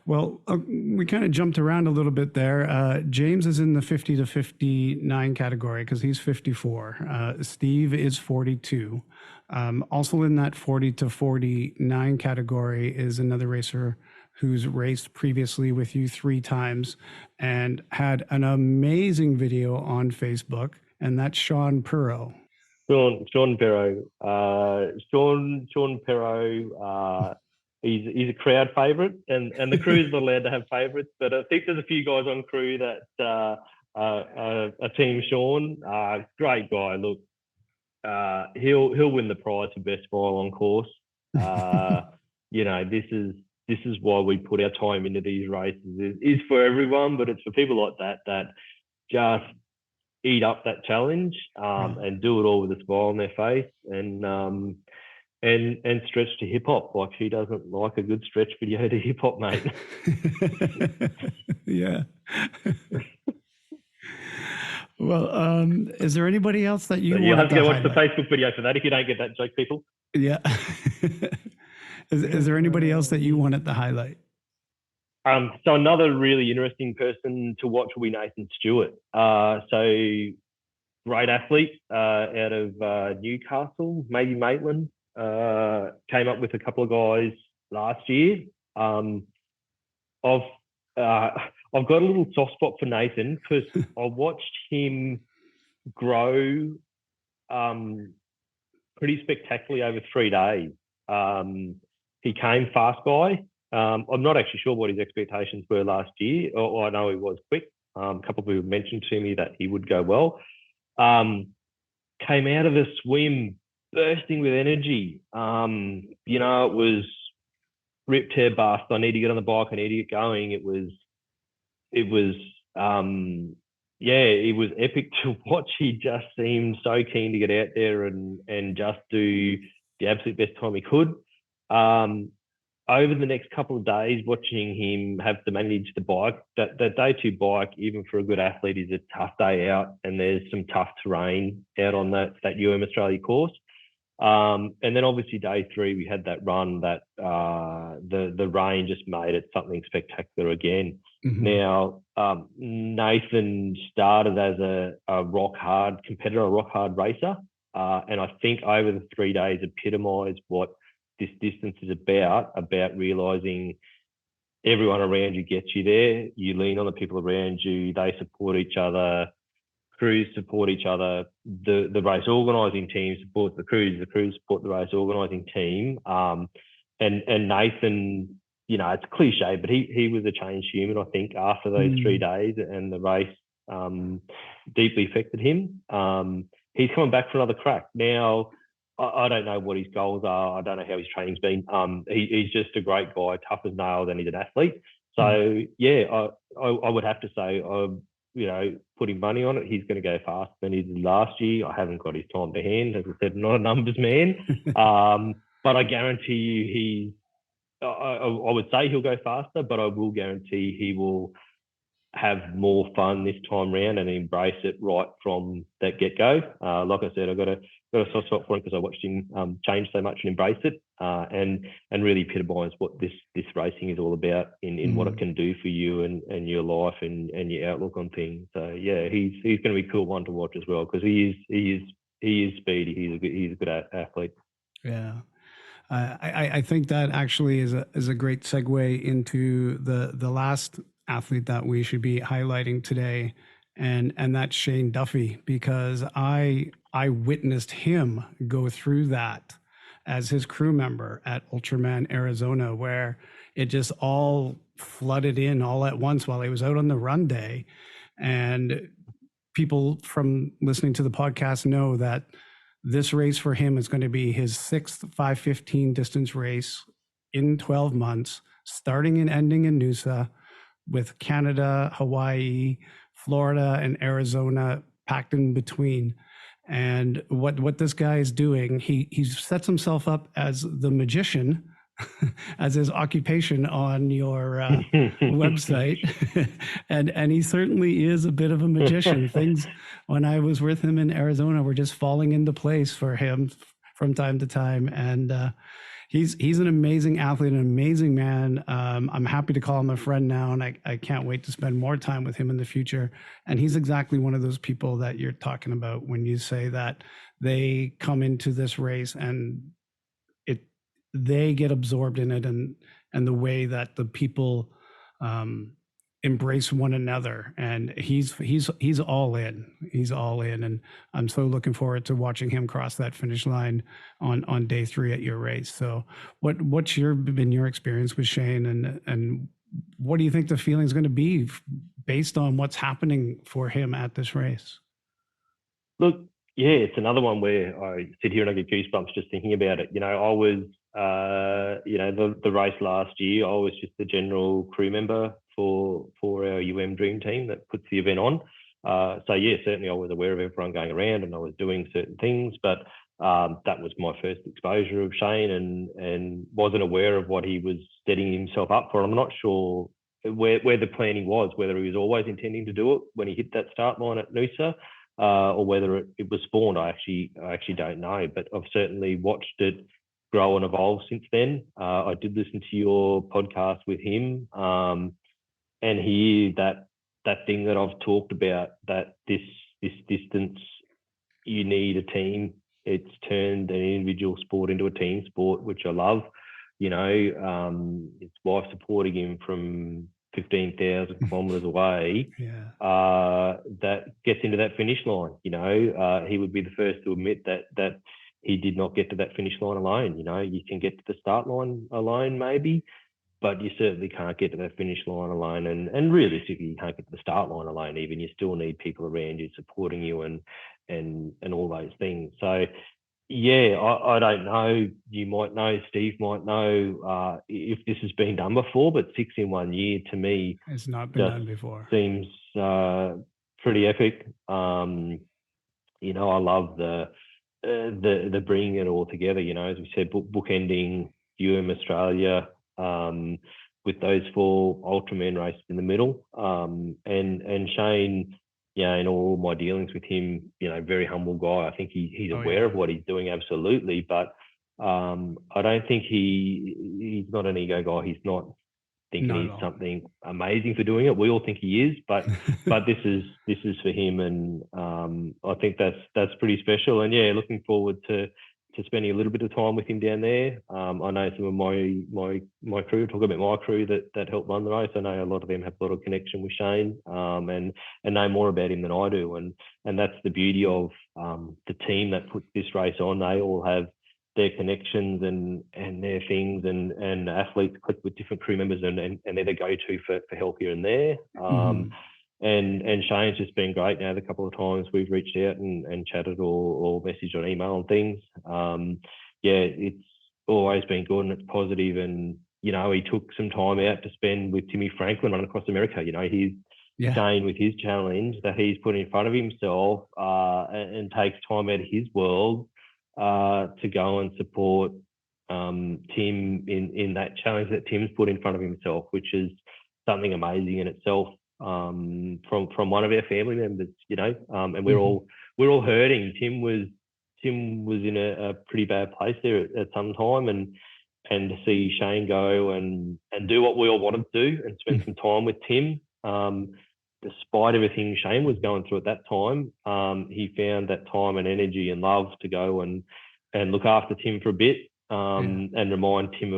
Well, we kind of jumped around a little bit there. James is in the 50 to 59 category because he's 54. Steve is 42. Also in that 40 to 49 category is another racer who's raced previously with you 3 times and had an amazing video on Facebook, and that's Shaun Pero. Shaun Pero. Shaun Pero. He's a crowd favourite, and the crew's not allowed to have favourites, but I think there's a few guys on crew that are Team Shaun. Great guy. Look, he'll win the prize for best mile on course. You know, this is why we put our time into these races. It's for everyone, but it's for people like that just eat up that challenge and do it all with a smile on their face and stretch to hip hop. Like, who doesn't like a good stretch video to hip hop, mate? Yeah. Well, is there anybody else that you want to You'll have to go watch highlight? the Facebook video for that if you don't get that joke, people. Yeah. Is there anybody else that you wanted to highlight? So another really interesting person to watch will be Nathan Stewart. So great athlete out of Newcastle, maybe Maitland. Came up with a couple of guys last year. I've got a little soft spot for Nathan because I watched him grow pretty spectacularly over 3 days. He came fast guy. I'm not actually sure what his expectations were last year. I know he was quick. A couple of people mentioned to me that he would go well. Came out of the swim bursting with energy. You know, it was rip, tear, bust. I need to get on the bike. I need to get going. It was epic to watch. He just seemed so keen to get out there and just do the absolute best time he could. Over the next couple of days, watching him have to manage the bike, that day 2 bike, even for a good athlete, is a tough day out, and there's some tough terrain out on that Australia course. And then obviously day 3, we had that run that the rain just made it something spectacular again. Now, Nathan started as a rock hard competitor, a rock hard racer. And I think over the 3 days epitomised what this distance is about realising everyone around you gets you there. You lean on the people around you. They support each other. Crews support each other. The race organising team supports the crews. The crews support the race organising team. And Nathan, you know, it's cliche, but he was a changed human, I think, after those 3 days, and the race deeply affected him. He's coming back for another crack. Now, I don't know what his goals are. I don't know how his training's been. He's just a great guy, tough as nails, and he's an athlete. So, yeah, I would have to say, you know, putting money on it, he's going to go faster than he did last year. I haven't got his time to hand. As I said, not a numbers man. But I guarantee you I would say he'll go faster, but I will guarantee he will have more fun this time round and embrace it right from that get-go. Like I said, I've got a soft spot for him because I watched him change so much and embrace it, and really epitomise what this racing is all about in what it can do for you and your life and your outlook on things. So yeah, he's going to be a cool one to watch as well because he is speedy. He's a good athlete. Yeah. I think that actually is a great segue into the last athlete that we should be highlighting today, and that's Shane Duffy, because I witnessed him go through that as his crew member at Ultraman Arizona, where it just all flooded in all at once while he was out on the run day. And people from listening to the podcast know that this race for him is going to be his 6th 5:15 distance race in 12 months, starting and ending in Noosa, with Canada, Hawaii, Florida, and Arizona packed in between. And what this guy is doing, he sets himself up as the magician, as his occupation on your website. and he certainly is a bit of a magician. Things, when I was with him in Arizona, were just falling into place for him from time to time. And he's an amazing athlete, an amazing man. I'm happy to call him a friend now, and I can't wait to spend more time with him in the future. And he's exactly one of those people that you're talking about when you say that they come into this race and they get absorbed in it, and the way that the people embrace one another. And he's all in. He's all in, and I'm so looking forward to watching him cross that finish line on day 3 at your race. So, what's been your experience with Shane, and what do you think the feeling is going to be based on what's happening for him at this race? Look, yeah, it's another one where I sit here and I get goosebumps just thinking about it. You know, I was, you know, the race last year, I was just the general crew member for our Dream team that puts the event on. So yeah, certainly I was aware of everyone going around and I was doing certain things, but that was my first exposure of Shane, and wasn't aware of what he was setting himself up for. I'm not sure where the planning was, whether he was always intending to do it when he hit that start line at Noosa, or whether it was spawned. I actually don't know, but I've certainly watched it grow and evolve since then. I did listen to your podcast with him, and hear that thing that I've talked about, that this distance, you need a team. It's turned an individual sport into a team sport, which I love. You know, his wife supporting him from 15,000 kilometres away, that gets into that finish line. You know, he would be the first to admit that he did not get to that finish line alone. You know, you can get to the start line alone maybe, but you certainly can't get to that finish line alone. And realistically, you can't get to the start line alone even. You still need people around you supporting you and all those things. So, yeah, I don't know. You might know, Steve might know if this has been done before, but 6 in 1 year to me, it's not been done before. Seems pretty epic. You know, I love the bringing it all together. You know, as we said, bookending Australia with those 4 Ultraman races in the middle, and Shane. Yeah, in all my dealings with him, you know, very humble guy. I think he's aware of what he's doing, absolutely. But I don't think he's not an ego guy. He's not thinking Not at he's all. something amazing for doing it. We all think he is, but this is for him, and I think that's pretty special. And yeah, looking forward to spending a little bit of time with him down there. I know some of my crew, talk about my crew that helped run the race. I know a lot of them have a lot of connection with Shane, and know more about him than I do. And that's the beauty of the team that put this race on. They all have their connections and their things, and athletes click with different crew members, and they're the go-to for help here and there. And Shane's just been great now. The couple of times we've reached out and chatted or messaged on email and things. It's always been good and it's positive. And, he took some time out to spend with Timmy Franklin running across America. He's Shane with his challenge that he's put in front of himself and takes time out of his world to go and support Tim in that challenge that Tim's put in front of himself, which is something amazing in itself. From one of our family members, and we're all hurting. Tim was in a pretty bad place there at some time, and to see Shane go and do what we all wanted to do and spend some time with Tim, despite everything Shane was going through at that time, he found that time and energy and love to go and look after Tim for a bit, and remind Tim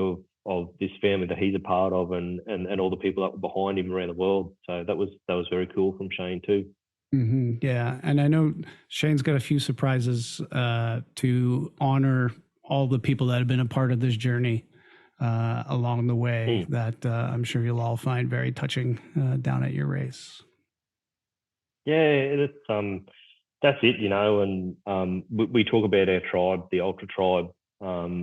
of this family that he's a part of, and all the people that were behind him around the world. So that was very cool from Shane too. Yeah, and I know Shane's got a few surprises to honor all the people that have been a part of this journey along the way that I'm sure you'll all find very touching down at your race. Yeah, that's it, and we talk about our tribe, the Ultra tribe,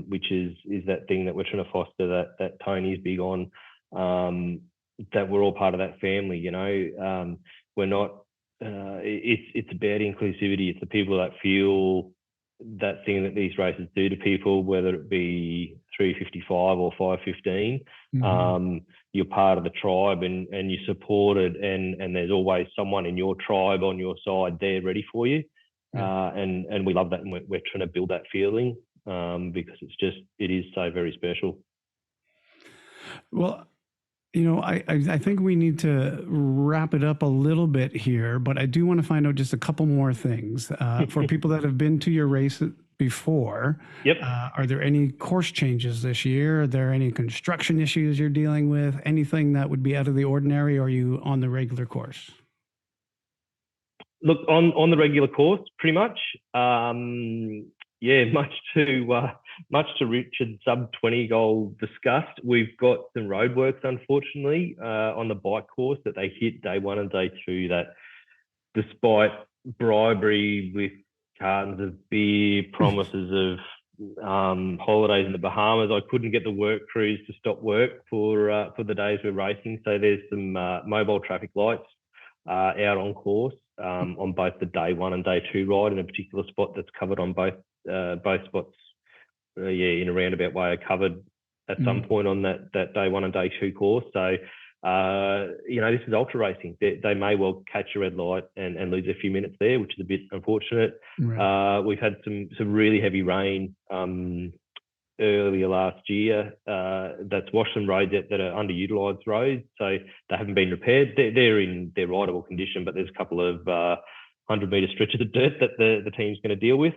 which is that thing that we're trying to foster, that Tony's big on, that we're all part of that family. We're not. It's about inclusivity. It's the people that feel that thing that these races do to people, whether it be 355 or 515. You're part of the tribe and you're supported, and there's always someone in your tribe on your side there ready for you. And we love that, and we're trying to build that feeling. Because it is so very special. Well, I think we need to wrap it up a little bit here, but I do want to find out just a couple more things for people that have been to your race before. Yep. Are there any course changes this year? Are there any construction issues you're dealing with? Anything that would be out of the ordinary, or are you on the regular course? Look, on the regular course, pretty much. Much to Richard's sub-20 goal discussed. We've got some roadworks, unfortunately, on the bike course that they hit day 1 and day 2, that despite bribery with cartons of beer, promises of holidays in the Bahamas, I couldn't get the work crews to stop work for the days we're racing. So there's some mobile traffic lights out on course on both the day 1 and day 2 ride, in a particular spot that's covered on both spots. In a roundabout way are covered at some point on that day 1 and day 2 course. So this is ultra racing. They may well catch a red light and lose a few minutes there, which is a bit unfortunate. Right. We've had some really heavy rain earlier last year that's washed some roads that are underutilised roads, so they haven't been repaired. They're in their rideable condition, but there's a couple of 100-metre stretches of dirt that the team's going to deal with.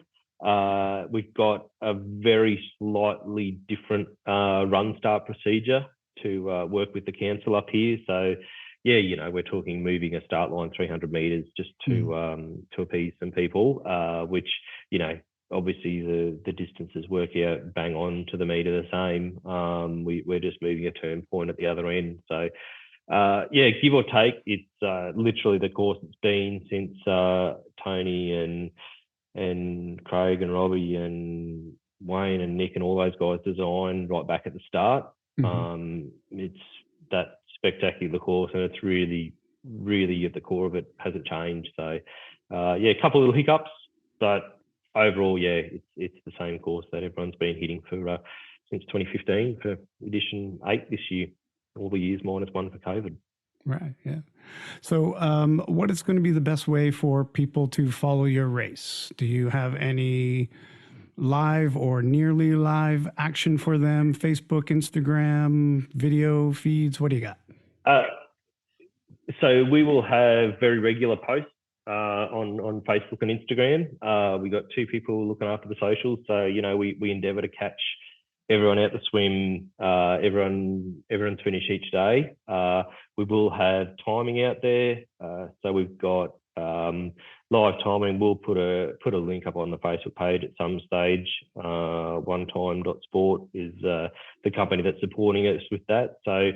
We've got a very slightly different run start procedure to work with the council up here. So we're talking moving a start line 300 metres just to appease some people, which obviously the distances work out bang on to the metre the same. We're just moving a turn point at the other end. So give or take, it's literally the course it's been since Tony and Craig and Robbie and Wayne and Nick and all those guys designed right back at the start. It's that spectacular course, and it's really, really at the core of it hasn't changed. So a couple of little hiccups, but overall, it's the same course that everyone's been hitting for since 2015 for edition 8 this year, all the years minus 1 for COVID. Right, yeah. So what is going to be the best way for people to follow your race? Do you have any live or nearly live action for them? Facebook, Instagram, video feeds? What do you got? So we will have very regular posts on Facebook and Instagram. We got 2 people looking after the socials, so we endeavour to catch everyone out to swim. Everyone's finish each day. We will have timing out there, so we've got live timing. We'll put a link up on the Facebook page at some stage. OneTime.sport is the company that's supporting us with that. So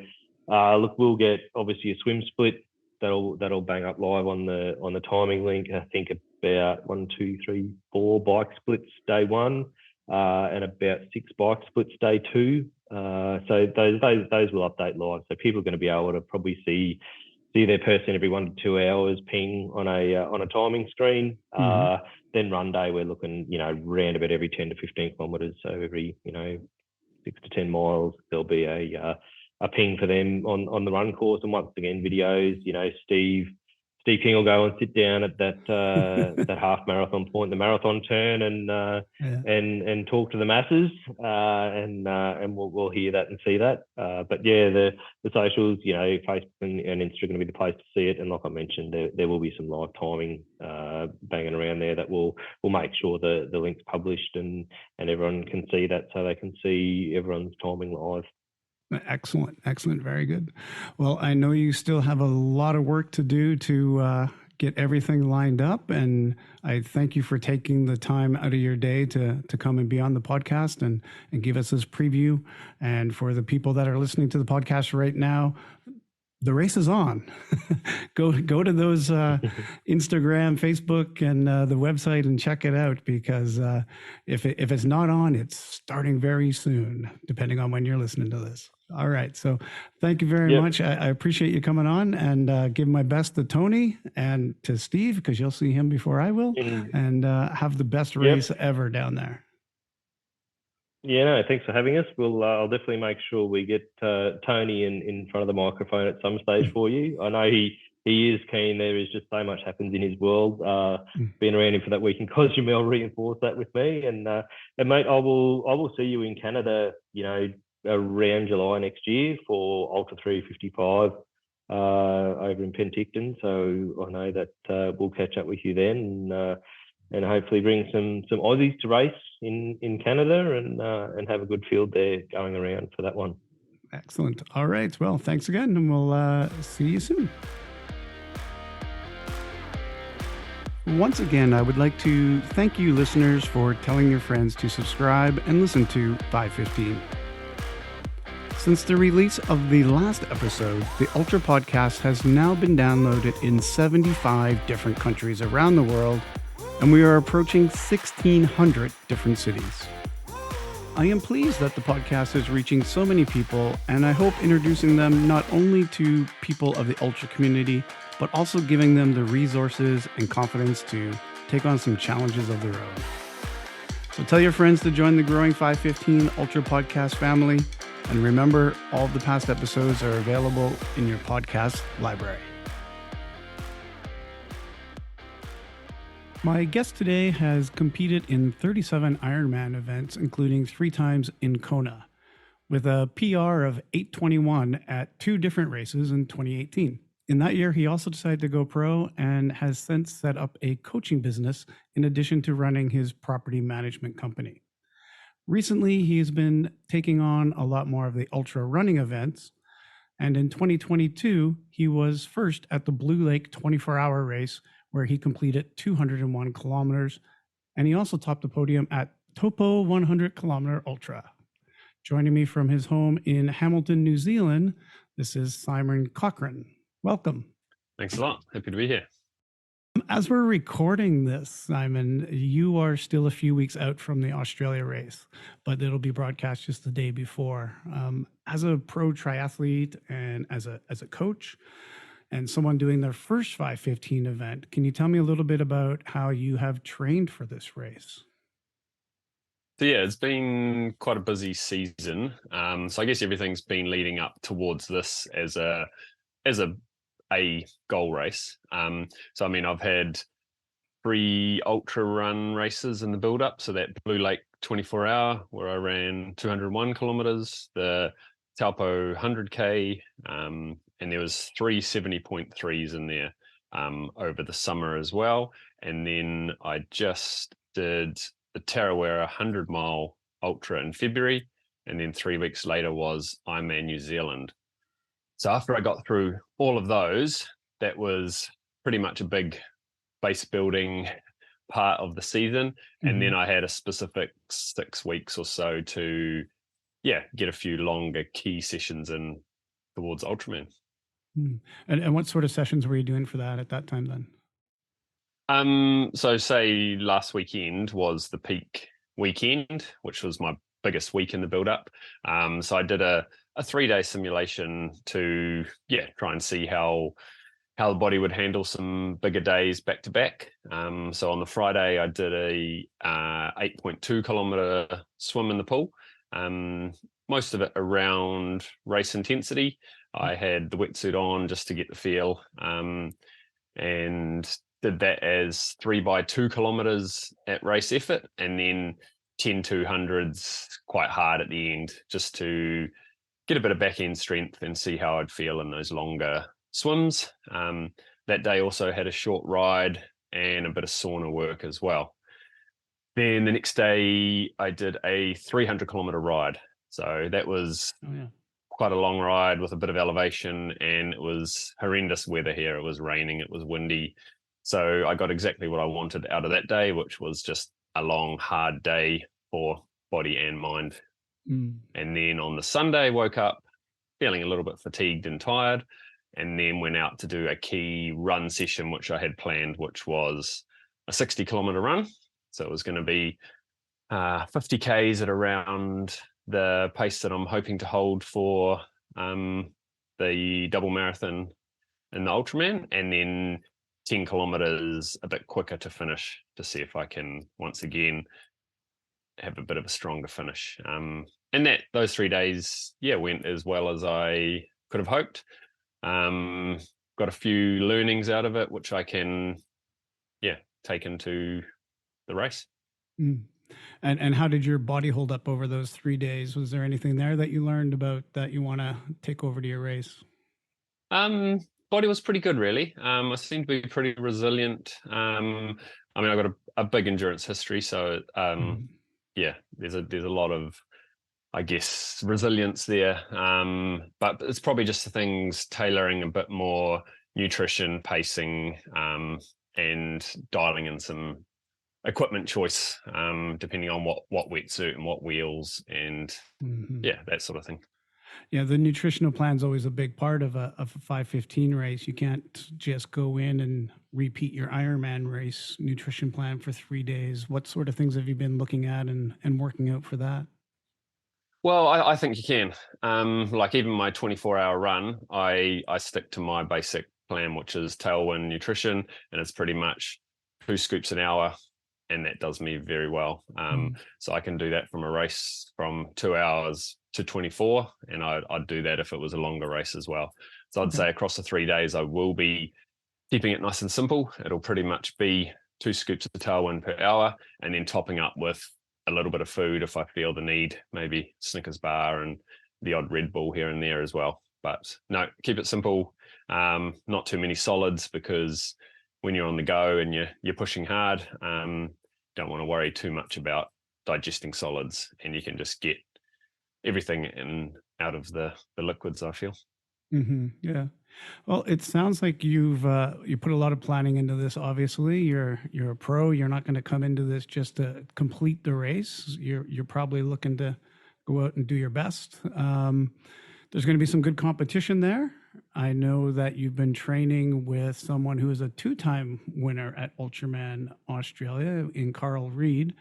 look, we'll get obviously a swim split that'll bang up live on the timing link. I think about 1, 2, 3, 4 bike splits day 1, and about 6 bike splits day 2. So those will update live. So people are going to be able to probably see their person every 1 to 2 hours ping on a timing screen. Then run day, we're looking round about every 10 to 15 kilometres. So every 6 to 10 miles there'll be a ping for them on the run course. And once again, videos, Steve King will go and sit down at that half marathon point, the marathon turn, and talk to the masses, and we'll hear that and see that. But yeah, the socials, Facebook and Insta are going to be the place to see it. And like I mentioned, there will be some live timing banging around there that will make sure the link's published and everyone can see that, so they can see everyone's timing live. Excellent. Very good. Well, I know you still have a lot of work to do to get everything lined up, and I thank you for taking the time out of your day to come and be on the podcast and give us this preview. And for the people that are listening to the podcast right now, the race is on. Go to those Instagram, Facebook, and the website and check it out, because if it's not on, it's starting very soon, depending on when you're listening to this. All right. So thank you very much. I appreciate you coming on, and give my best to Tony and to Steve, because you'll see him before I will, and have the best race ever down there. Yeah, no, thanks for having us. I'll definitely make sure we get Tony in front of the microphone at some stage for you. I know he is keen. There is just so much happens in his world. Being around him for that week in Cozumel reinforced that with me. And mate, I will see you in Canada, around July next year for Ultra 355 over in Penticton. So I know that we'll catch up with you then, and hopefully bring some Aussies to race in Canada, and have a good field there going around for that one. Excellent. All right. Well, thanks again, and we'll see you soon. Once again, I would like to thank you listeners for telling your friends to subscribe and listen to 515. Since the release of the last episode, the Ultra Podcast has now been downloaded in 75 different countries around the world, and we are approaching 1,600 different cities. I am pleased that the podcast is reaching so many people, and I hope introducing them not only to people of the Ultra community, but also giving them the resources and confidence to take on some challenges of their own. So tell your friends to join the growing 515 Ultra Podcast family, and remember, all of the past episodes are available in your podcast library. My guest today has competed in 37 Ironman events, including 3 times in Kona, with a PR of 8:21 at 2 different races in 2018. In that year, he also decided to go pro and has since set up a coaching business in addition to running his property management company. Recently, he has been taking on a lot more of the ultra running events, and in 2022, he was first at the Blue Lake 24-hour race, where he completed 201 kilometers, and he also topped the podium at Taupo 100 kilometer ultra. Joining me from his home in Hamilton, New Zealand, this is Simon Cochrane. Welcome. Thanks a lot. Happy to be here. As we're recording this, Simon, you are still a few weeks out from the Australia race, but it'll be broadcast just the day before. As a pro triathlete and as a coach, and someone doing their first 515 event, can you tell me a little bit about how you have trained for this race? So yeah, it's been quite a busy season. So I guess everything's been leading up towards this as a goal race. So I mean, I've had 3 ultra run races in the build up. So that Blue Lake 24 hour where I ran 201 kilometers, the Taupo 100K, and there was 3 70.3s in there over the summer as well. And then I just did the Tarawera 100-mile ultra in February. And then 3 weeks later was Ironman New Zealand. So after I got through all of those, that was pretty much a big base building part of the season. And then I had a specific 6 weeks or so to, get a few longer key sessions in towards Ultraman. And what sort of sessions were you doing for that at that time then? So say last weekend was the peak weekend, which was my biggest week in the build-up. So I did a 3-day simulation to try and see how the body would handle some bigger days back to back. So on the Friday I did a 8.2 kilometer swim in the pool, most of it around race intensity. I had the wetsuit on just to get the feel, and did that as 3 by 2 kilometers at race effort, and then 10 200s quite hard at the end, just to get a bit of back end strength and see how I'd feel in those longer swims. That day also had a short ride and a bit of sauna work as well. Then the next day I did a 300 kilometer ride. So that was quite a long ride with a bit of elevation, and it was horrendous weather here. It was raining, it was windy. So I got exactly what I wanted out of that day, which was just a long, hard day for body and mind. And then on the Sunday, woke up feeling a little bit fatigued and tired, and then went out to do a key run session, which I had planned, which was a 60 kilometer run. So it was going to be 50 Ks at around the pace that I'm hoping to hold for the double marathon in the Ultraman, and then 10 kilometers a bit quicker to finish, to see if I can once again have a bit of a stronger finish. And those 3 days, went as well as I could have hoped. Got a few learnings out of it, which I can, take into the race. And how did your body hold up over those 3 days? Was there anything there that you learned about that you want to take over to your race? Body was pretty good, really. I seem to be pretty resilient. I mean, I've got a big endurance history, so there's a lot of, I guess, resilience there. But it's probably just the things tailoring a bit more nutrition, pacing, and dialing in some equipment choice, depending on what wetsuit and what wheels and that sort of thing. Yeah, the nutritional plan is always a big part of a 5:15 race. You can't just go in and repeat your Ironman race nutrition plan for 3 days. What sort of things have you been looking at and working out for that? Well, I think you can. Like even my 24-hour run, I stick to my basic plan, which is tailwind nutrition, and it's pretty much 2 scoops an hour, and that does me very well. So I can do that from a race from 2 hours to 24, and I'd do that if it was a longer race as well. So I'd say across the 3 days, I will be keeping it nice and simple. It'll pretty much be 2 scoops of the tailwind per hour, and then topping up with a little bit of food if I feel the need, maybe Snickers bar and the odd Red Bull here and there as well. But no, keep it simple. Not too many solids, because when you're on the go and you're pushing hard, don't want to worry too much about digesting solids, and you can just get everything in out of the liquids, I feel. Yeah. Well, it sounds like you put a lot of planning into this. Obviously, you're a pro. You're not going to come into this just to complete the race. You're probably looking to go out and do your best. There's going to be some good competition there. I know that you've been training with someone who is a 2-time winner at Ultraman Australia in Carl Reed.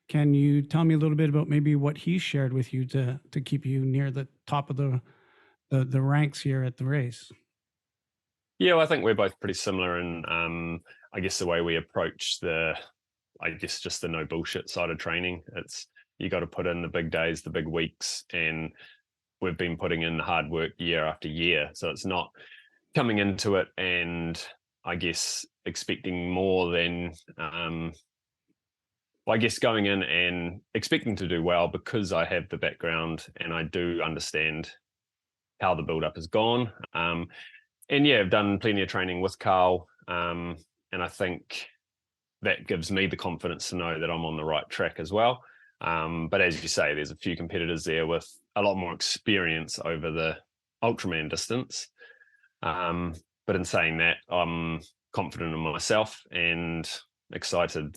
Can you tell me a little bit about maybe what he shared with you to keep you near the top of the ranks here at the race? Yeah, well, I think we're both pretty similar in, I guess, the way we approach just the no bullshit side of training. It's, you got to put in the big days, the big weeks, and we've been putting in the hard work year after year. So it's not coming into it and I guess, expecting more than, I guess, going in and expecting to do well because I have the background and I do understand how the build-up has gone. And yeah, I've done plenty of training with Carl, and I think that gives me the confidence to know that I'm on the right track as well. But as you say, there's a few competitors there with a lot more experience over the Ultraman distance. But in saying that, I'm confident in myself and excited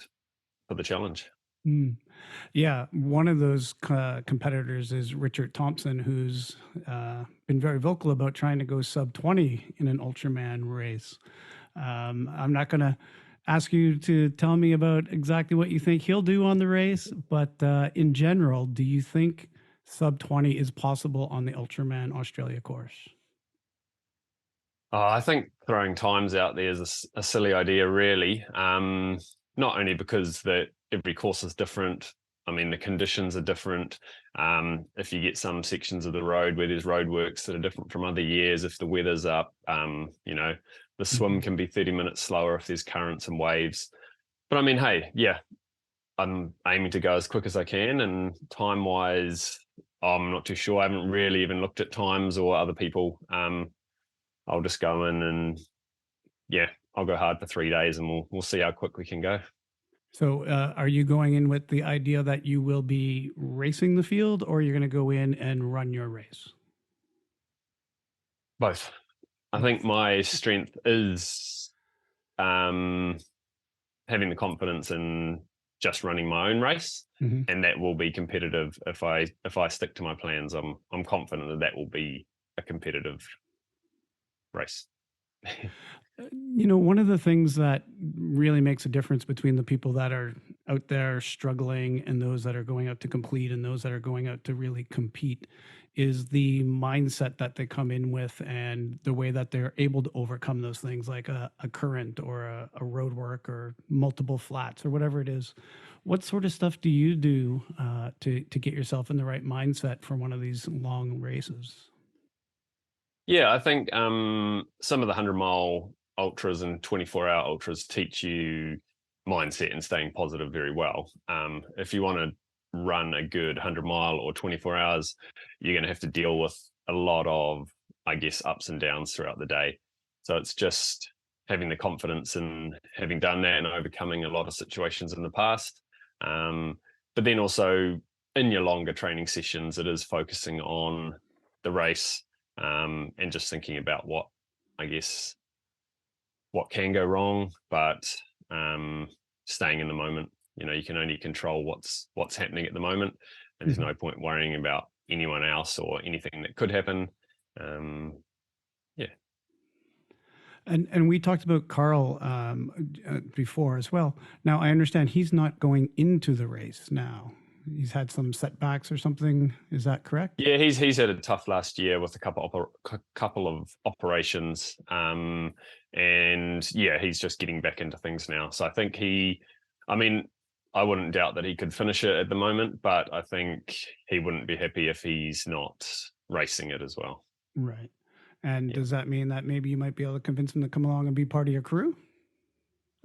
for the challenge. Mm. Yeah, one of those competitors is Richard Thompson, who's been very vocal about trying to go sub 20 in an Ultraman race. I'm not going to ask you to tell me about exactly what you think he'll do on the race, but in general, do you think sub 20 is possible on the Ultraman Australia course? I think throwing times out there is a silly idea, really. Not only because that every course is different. I mean, the conditions are different. If you get some sections of the road where there's roadworks that are different from other years, if the weather's up, the swim can be 30 minutes slower if there's currents and waves. But I mean, hey, yeah, I'm aiming to go as quick as I can. And time-wise, I'm not too sure. I haven't really even looked at times or other people. I'll just go in and, yeah, I'll go hard for 3 days and we'll see how quick we can go. So are you going in with the idea that you will be racing the field, or you're going to go in and run your race? Both. I think my strength is having the confidence in just running my own race, and that will be competitive if I stick to my plans. I'm confident that will be a competitive race. One of the things that really makes a difference between the people that are out there struggling and those that are going out to complete and those that are going out to really compete is the mindset that they come in with and the way that they're able to overcome those things, like a current or a road work or multiple flats or whatever it is. What sort of stuff do you do to get yourself in the right mindset for one of these long races? Yeah, I think some of the 100-mile ultras and 24-hour ultras teach you mindset and staying positive very well. If you want to run a good 100-mile or 24 hours, you're going to have to deal with a lot of, I guess, ups and downs throughout the day. So it's just having the confidence and having done that and overcoming a lot of situations in the past. But then also in your longer training sessions, it is focusing on the race and just thinking about what can go wrong, but staying in the moment. You can only control what's happening at the moment, and there's no point worrying about anyone else or anything that could happen. Yeah. And we talked about Carl before as well. Now, I understand he's not going into the race now. He's had some setbacks or something. Is that correct? Yeah, he's had a tough last year with a couple of operations, and yeah, he's just getting back into things now. So I think I wouldn't doubt that he could finish it at the moment, but I think he wouldn't be happy if he's not racing it as well. Right. And does that mean that maybe you might be able to convince him to come along and be part of your crew?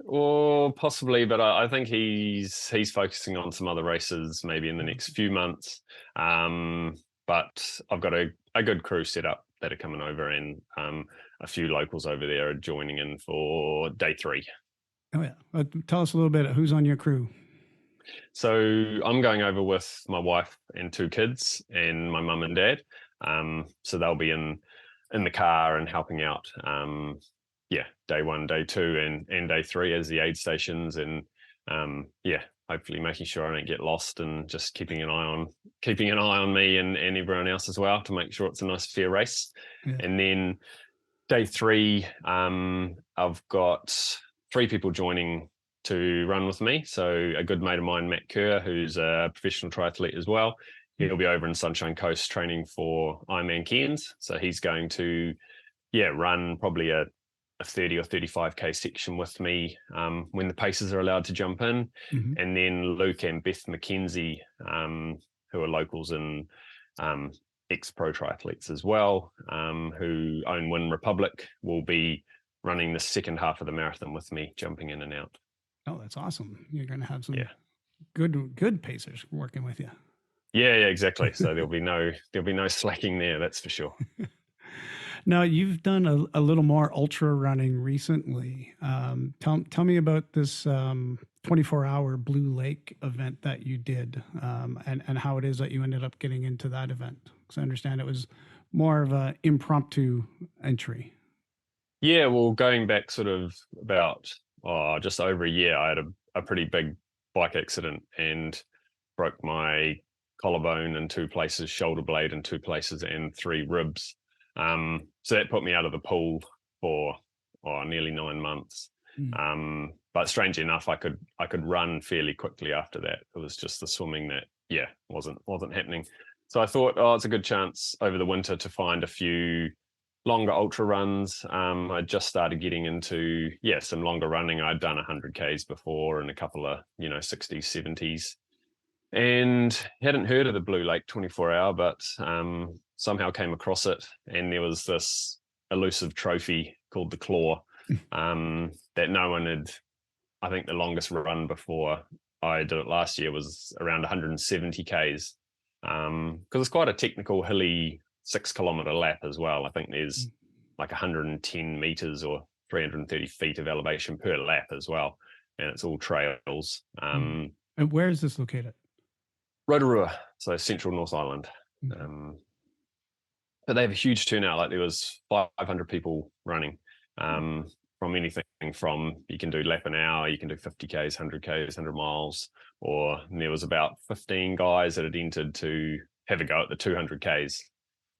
Or possibly, but I think he's focusing on some other races maybe in the next few months. But I've got a good crew set up that are coming over, and a few locals over there are joining in for day 3. Oh yeah, tell us a little bit. Who's on your crew? So I'm going over with my wife and 2 kids and my mum and dad. So they'll be in the car and helping out. Day 1, day 2, and day 3 as the aid stations, and hopefully making sure I don't get lost and just keeping an eye on me and everyone else as well to make sure it's a nice fair race. Yeah. And then day 3, I've got 3 people joining to run with me. So a good mate of mine, Matt Kerr, who's a professional triathlete as well. He'll be over in Sunshine Coast training for Ironman Cairns. So he's going to run probably a 30 or 35k section with me when the paces are allowed to jump in. And then Luke and Beth McKenzie, who are locals and ex-pro triathletes as well, who own Win Republic, will be running the second half of the marathon with me, jumping in and out. Oh, that's awesome. You're going to have some Yeah. good pacers working with you. Yeah, exactly. So there'll be no slacking there, that's for sure. Now, you've done a little more ultra running recently. Tell me about this 24-hour Blue Lake event that you did, and how it is that you ended up getting into that event. Because I understand it was more of an impromptu entry. Yeah, well, going back sort of about just over a year, I had a pretty big bike accident and broke my collarbone in 2 places, shoulder blade in 2 places, and 3 ribs. So that put me out of the pool for nearly 9 months. But strangely enough, I could run fairly quickly after that. It was just the swimming that wasn't happening. So I thought, it's a good chance over the winter to find a few longer ultra runs. I just started getting into some longer running. I'd done 100 Ks before and a couple of 60s, 70s, and hadn't heard of the Blue Lake 24-hour, but somehow came across it, and there was this elusive trophy called the Claw that no one had. I think the longest run before I did it last year was around 170 Ks, because it's quite a technical, hilly 6-kilometer lap as well. I think there's like 110 meters or 330 feet of elevation per lap as well, and it's all trails. And where is this located? Rotorua, so central North Island. But they have a huge turnout. Like there was 500 people running, from anything from, you can do lap an hour, you can do 50 Ks, 100 Ks, 100 miles, or there was about 15 guys that had entered to have a go at the 200 Ks.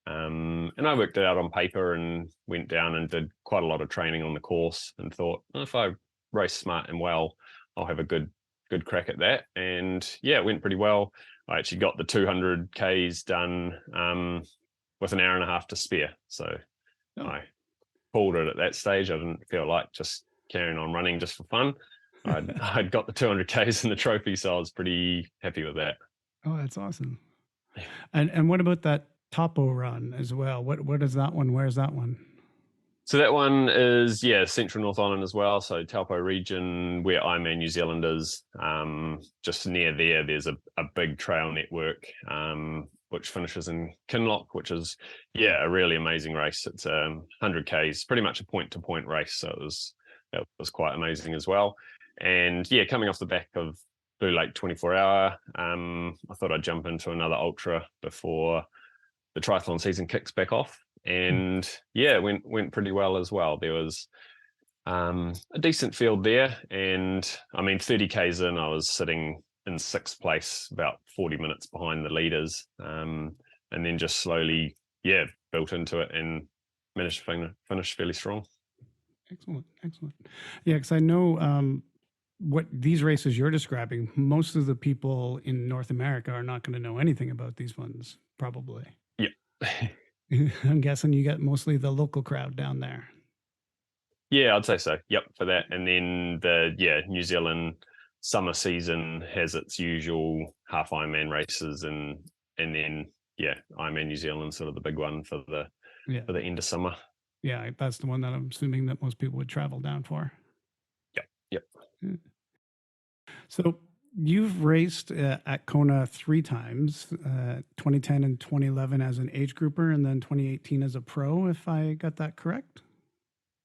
And I worked it out on paper and went down and did quite a lot of training on the course and thought, if I race smart and well, I'll have a good crack at that. And yeah, it went pretty well. I actually got the 200 Ks done with an hour and a half to spare. So I pulled it at that stage. I didn't feel like just carrying on running just for fun. I'd got the 200 Ks in the trophy, so I was pretty happy with that. Oh, that's awesome. And what about that Taupo run as well? What is that one? Where's that one? So that one is, central North Island as well. So Taupo region, where Ironman New Zealand is, just near there's a big trail network, which finishes in Kinloch, which is, a really amazing race. It's 100 Ks, pretty much a point-to-point race. So it was quite amazing as well. And coming off the back of Blue Lake 24-hour, I thought I'd jump into another ultra before the triathlon season kicks back off. And it went pretty well as well. There was a decent field there, and I mean 30 Ks in, I was sitting in 6th place, about 40 minutes behind the leaders, and then just slowly built into it and managed to finish fairly strong. Excellent. Yeah, because I know what these races you're describing, most of the people in North America are not going to know anything about these ones, probably. Yeah. I'm guessing you got mostly the local crowd down there. Yeah, I'd say so. Yep, for that. And then the New Zealand summer season has its usual half Ironman races, and then Ironman New Zealand, sort of the big one for the end of summer. Yeah, that's the one that I'm assuming that most people would travel down for. Yep. So you've raced at Kona 3 times, 2010 and 2011 as an age grouper, and then 2018 as a pro, if I got that correct?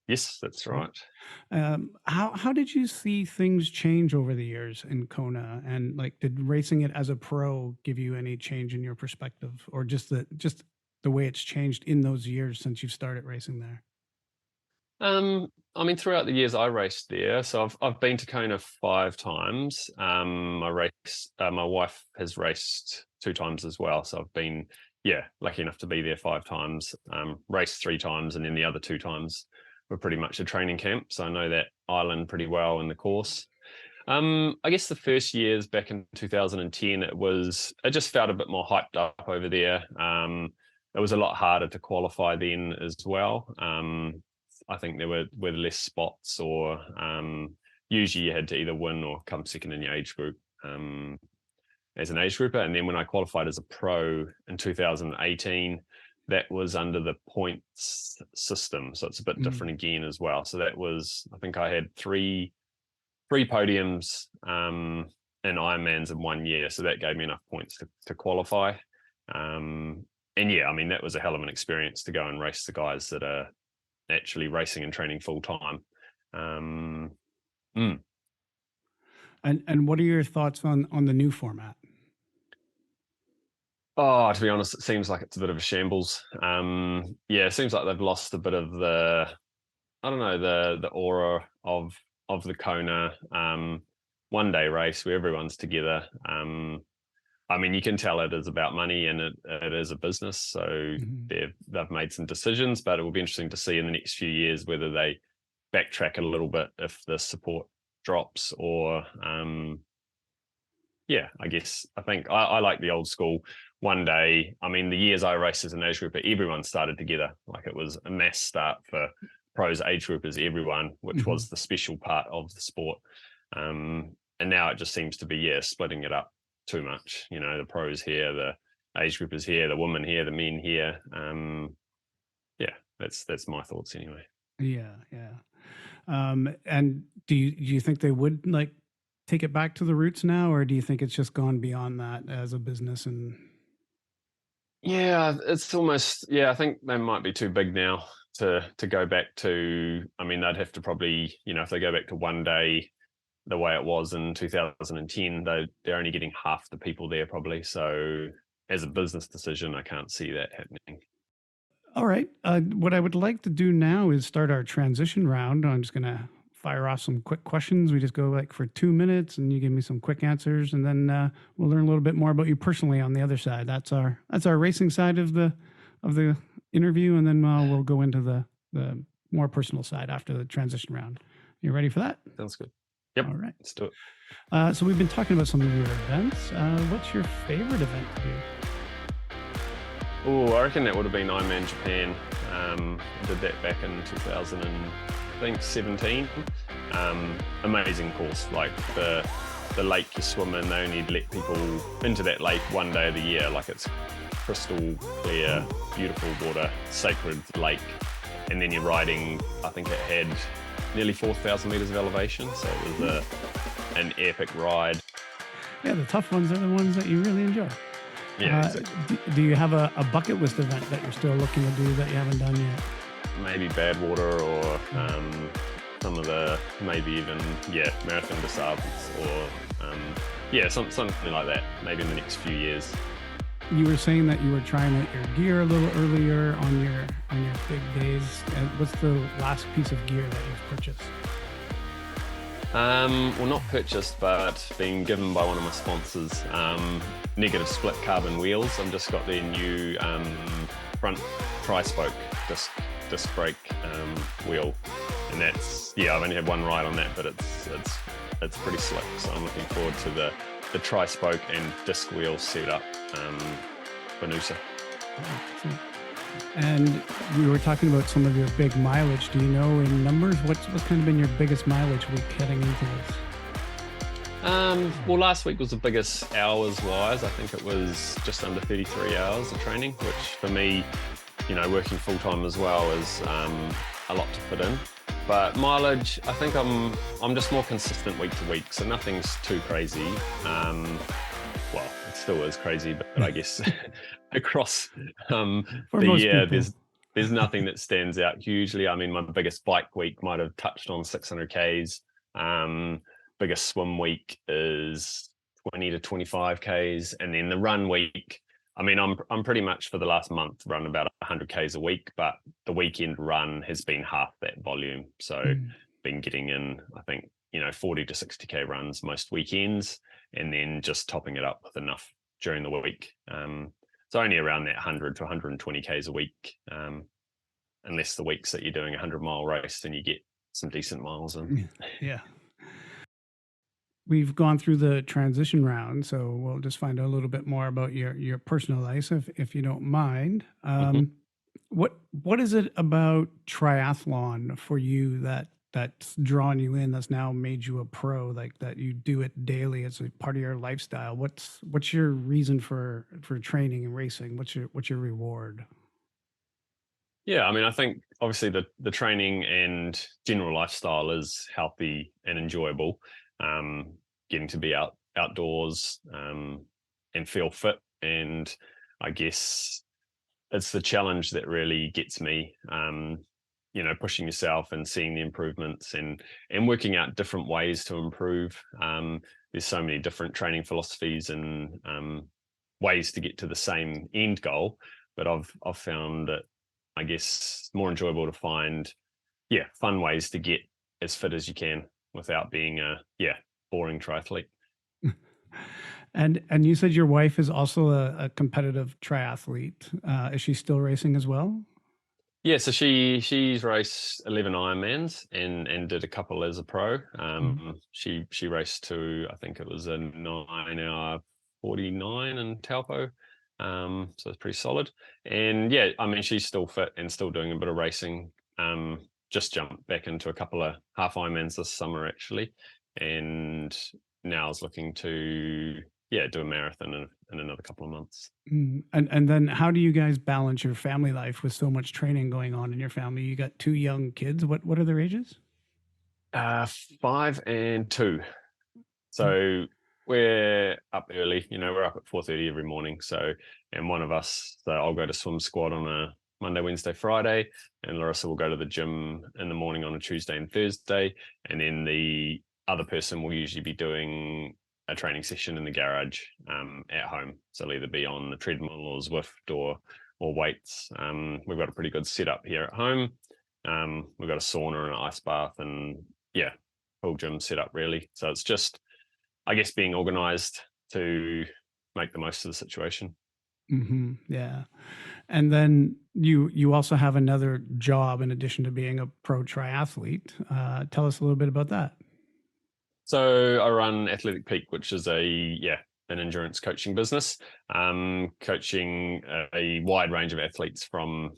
Yes, that's right. How did you see things change over the years in Kona? And did racing it as a pro give you any change in your perspective, or just the way it's changed in those years since you've started racing there? I mean, throughout the years I raced there, so I've been to Kona 5 times. My wife has raced 2 times as well, so I've been lucky enough to be there 5 times. Raced 3 times, and then the other 2 times were pretty much a training camp, so I know that island pretty well in the course. I guess the first years back in 2010, it just felt a bit more hyped up over there. It was a lot harder to qualify then as well. I think there were less spots, or usually you had to either win or come second in your age group as an age grouper. And then when I qualified as a pro in 2018, that was under the points system, so it's a bit different again as well. So that was, I think I had three podiums in Ironmans in 1 year, so that gave me enough points to qualify. And yeah, I mean, that was a hell of an experience to go and race the guys that are actually racing and training full time. And what are your thoughts on the new format? Oh, to be honest, it seems like it's a bit of a shambles. Yeah, it seems like they've lost a bit of the aura of the Kona 1 day race where everyone's together. I mean, you can tell it is about money and it is a business. So they've made some decisions, but it will be interesting to see in the next few years whether they backtrack a little bit if the support drops or, I think I like the old school 1 day. I mean, the years I raced as an age grouper, everyone started together. Like it was a mass start for pros, age groupers, everyone, which was the special part of the sport. And now it just seems to be, splitting it up too much. You know, the pros here, the age groupers here, the women here, the men here. That's my thoughts anyway. Yeah. And do you think they would like take it back to the roots now, or do you think it's just gone beyond that as a business? And it's almost, I think they might be too big now to go back to. I mean, they'd have to probably, if they go back to 1 day the way it was in 2010, they're only getting half the people there probably. So as a business decision, I can't see that happening. All right. What I would like to do now is start our transition round. I'm just going to fire off some quick questions. We just go like for 2 minutes and you give me some quick answers, and then we'll learn a little bit more about you personally on the other side. That's our racing side of the interview, and then we'll go into the more personal side after the transition round. You ready for that? Sounds good. Yep. All right. Let's do it. So we've been talking about some of your events. What's your favorite event to do? Oh, I reckon that would have been Ironman Japan. I did that back in 2017. Amazing course. Like the lake you swim in, they only let people into that lake 1 day of the year. Like it's crystal clear, beautiful water, sacred lake. And then you're riding, I think it had nearly 4,000 meters of elevation. So it was an epic ride. Yeah, the tough ones are the ones that you really enjoy. Yeah. Exactly. Do you have a bucket list event that you're still looking to do that you haven't done yet? Maybe Badwater or some of the, maybe even, Marathon Des Sables or, something like that, maybe in the next few years. You were saying that you were trying out your gear a little earlier on your big days. What's the last piece of gear that you've purchased? Well, not purchased, but being given by one of my sponsors. Negative split carbon wheels. I've just got their new front tri-spoke disc brake wheel, and that's I've only had one ride on that, but it's pretty slick. So I'm looking forward to the tri-spoke and disc wheel setup for Noosa. And we were talking about some of your big mileage. Do you know in numbers what's kind of been your biggest mileage week heading into this? Well, last week was the biggest hours-wise. I think it was just under 33 hours of training, which for me, working full-time as well is a lot to fit in. But mileage, I think I'm just more consistent week to week, so nothing's too crazy. Well, it still is crazy, but I guess across the year, there's nothing that stands out hugely. I mean, my biggest bike week might have touched on 600 Ks. Biggest swim week is 20 to 25 Ks. And then the run week, I mean, I'm pretty much for the last month run about 100 Ks a week, but the weekend run has been half that volume. So been getting in, I think, 40 to 60 K runs most weekends, and then just topping it up with enough during the week. It's only around that 100 to 120 Ks a week, unless the weeks that you're doing a 100-mile race, then you get some decent miles in. Yeah. We've gone through the transition round, so we'll just find out a little bit more about your personal life, if you don't mind. What is it about triathlon for you that's drawn you in, that's now made you a pro, like that you do it daily as a part of your lifestyle? What's your reason for training and racing? What's your reward? Yeah, I mean, I think obviously the training and general lifestyle is healthy and enjoyable. Getting to be outdoors and feel fit, and I guess it's the challenge that really gets me. Pushing yourself and seeing the improvements and working out different ways to improve. There's so many different training philosophies and ways to get to the same end goal, but I've found it, I guess, more enjoyable to find, fun ways to get as fit as you can without being a boring triathlete. And you said your wife is also a competitive triathlete. Is she still racing as well? Yeah, so she's raced 11 Ironmans and did a couple as a pro. She raced to, I think it was a 9-hour 49 in Taupo. So it's pretty solid. And yeah, I mean, she's still fit and still doing a bit of racing. Just jumped back into a couple of half Ironmans this summer actually, and now is looking to do a marathon in another couple of months. And then how do you guys balance your family life with so much training going on in your family? You got 2 young kids. What are their ages? 5 and 2. So we're up early. We're up at 4:30 every morning. And one of us, so I'll go to swim squad on a Monday, Wednesday, Friday, and Larissa will go to the gym in the morning on a Tuesday and Thursday, and then the other person will usually be doing a training session in the garage at home. So it'll either be on the treadmill or Zwift or weights. We've got a pretty good setup here at home. We've got a sauna and an ice bath and full gym setup really. So it's just, I guess, being organized to make the most of the situation. Mm-hmm. Yeah. And then you also have another job in addition to being a pro triathlete. Tell us a little bit about that. So I run Athletic Peak, which is an endurance coaching business, coaching a wide range of athletes from,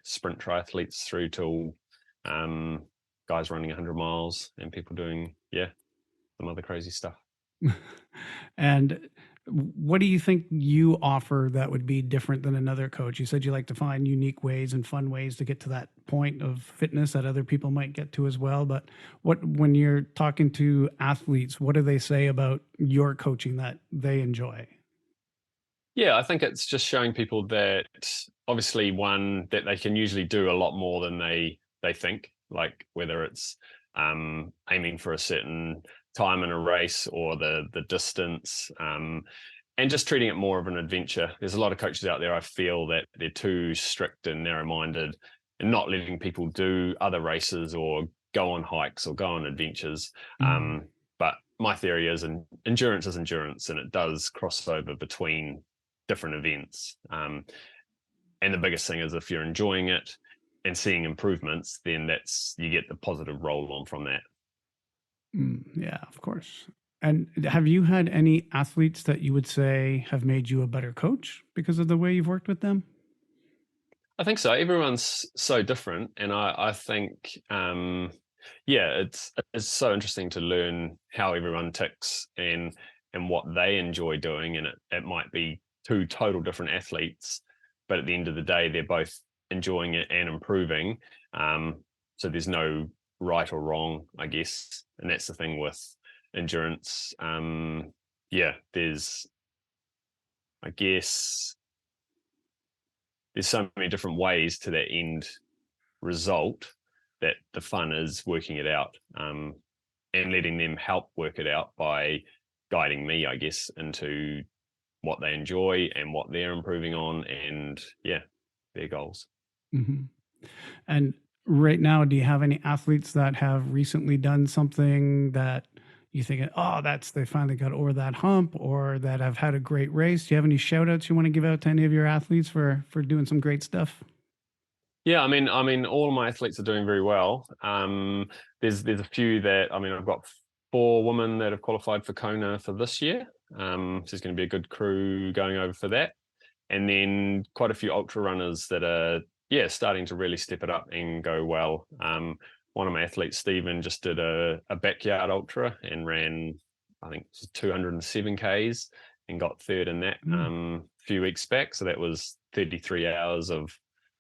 sprint triathletes through to guys running 100 miles and people doing, some other crazy stuff. And what do you think you offer that would be different than another coach? You said you like to find unique ways and fun ways to get to that point of fitness that other people might get to as well. But when you're talking to athletes, what do they say about your coaching that they enjoy? Yeah, I think it's just showing people that obviously that they can usually do a lot more than they think, like whether it's aiming for a certain time in a race or the distance, and just treating it more of an adventure. There's a lot of coaches out there, I feel, that they're too strict and narrow-minded and not letting people do other races or go on hikes or go on adventures. But my theory is endurance is endurance, and it does cross over between different events. And the biggest thing is if you're enjoying it and seeing improvements, then you get the positive roll on from that. Yeah, of course. And have you had any athletes that you would say have made you a better coach because of the way you've worked with them? I think so. Everyone's so different. And I think, it's so interesting to learn how everyone ticks and what they enjoy doing. And it might be 2 total different athletes, but at the end of the day, they're both enjoying it and improving. So there's no right or wrong, I guess. And that's the thing with endurance. There's so many different ways to that end result that the fun is working it out, and letting them help work it out by guiding me, I guess, into what they enjoy and what they're improving on and their goals. Mm-hmm. And right now, do you have any athletes that have recently done something that you think, they finally got over that hump, or that have had a great race? Do you have any shout outs you want to give out to any of your athletes for doing some great stuff? Yeah, I mean, all of my athletes are doing very well. There's a few that, I've got 4 women that have qualified for Kona for this year. So there's going to be a good crew going over for that. And then quite a few ultra runners that are, starting to really step it up and go well. One of my athletes, Stephen, just did a backyard ultra and ran, I think, 207 Ks and got 3rd in that a few weeks back. So that was 33 hours of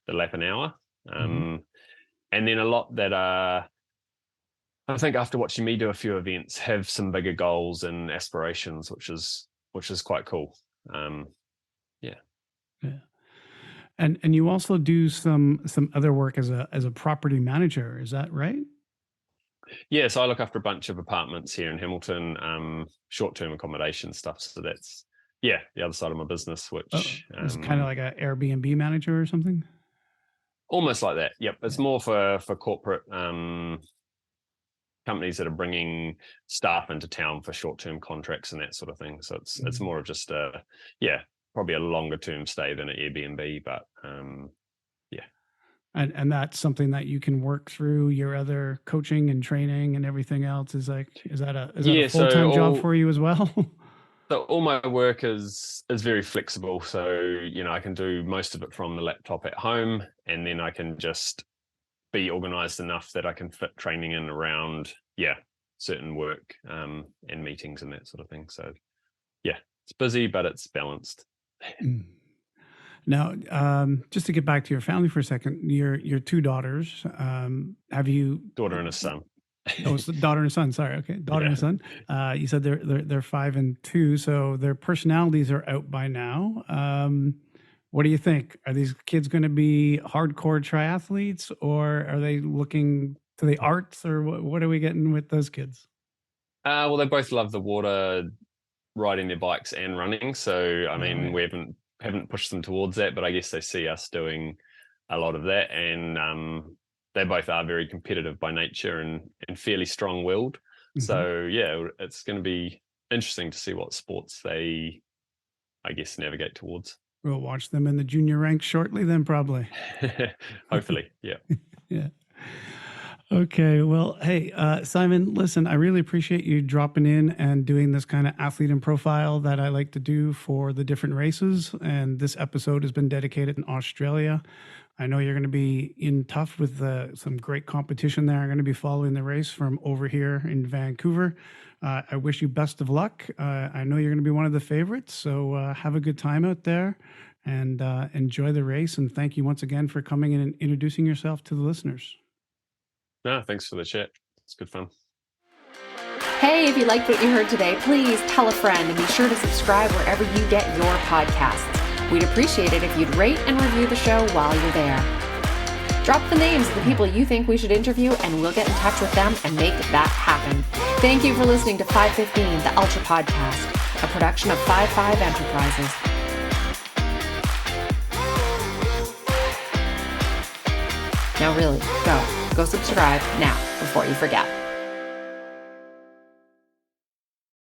the lap an hour. And then a lot that are, I think after watching me do a few events, have some bigger goals and aspirations, which is quite cool. Yeah. And you also do some other work as a property manager, is that right? Yeah, so I look after a bunch of apartments here in Hamilton, short-term accommodation stuff. So that's the other side of my business, which it's kind of like an Airbnb manager or something. Almost like that. Yep, it's more for corporate companies that are bringing staff into town for short-term contracts and that sort of thing. So it's more of just probably a longer term stay than an Airbnb, but And that's something that you can work through your other coaching and training and everything else. Is that a full-time job for you as well? So all my work is very flexible. So, I can do most of it from the laptop at home, and then I can just be organized enough that I can fit training in around, certain work and meetings and that sort of thing. So, it's busy, but it's balanced. Now, just to get back to your family for a second, your two daughters, have you... Daughter and a son. Oh, it's daughter and son. Sorry. Okay. Daughter and son. You said they're 5 and 2, so their personalities are out by now. What do you think? Are these kids going to be hardcore triathletes, or are they looking to the arts, or what are we getting with those kids? Well, they both love the water, riding their bikes and running. So, I mean, we haven't pushed them towards that, but I guess they see us doing a lot of that, and they both are very competitive by nature and fairly strong-willed. So it's going to be interesting to see what sports they, I guess, navigate towards. We'll watch them in the junior ranks shortly then, probably. Hopefully, yeah. Yeah. Okay. Well, hey, Simon, listen, I really appreciate you dropping in and doing this kind of athlete and profile that I like to do for the different races. And this episode has been dedicated in Australia. I know you're going to be in tough with some great competition there. I'm going to be following the race from over here in Vancouver. I wish you best of luck. I know you're going to be one of the favorites, so have a good time out there and enjoy the race. And thank you once again for coming in and introducing yourself to the listeners. No, thanks for the chat. It's good fun. Hey, if you liked what you heard today, please tell a friend and be sure to subscribe wherever you get your podcasts. We'd appreciate it if you'd rate and review the show while you're there. Drop the names of the people you think we should interview, and we'll get in touch with them and make that happen. Thank you for listening to 515, the Ultra Podcast, a production of 55 Enterprises. Now really, go subscribe now before you forget.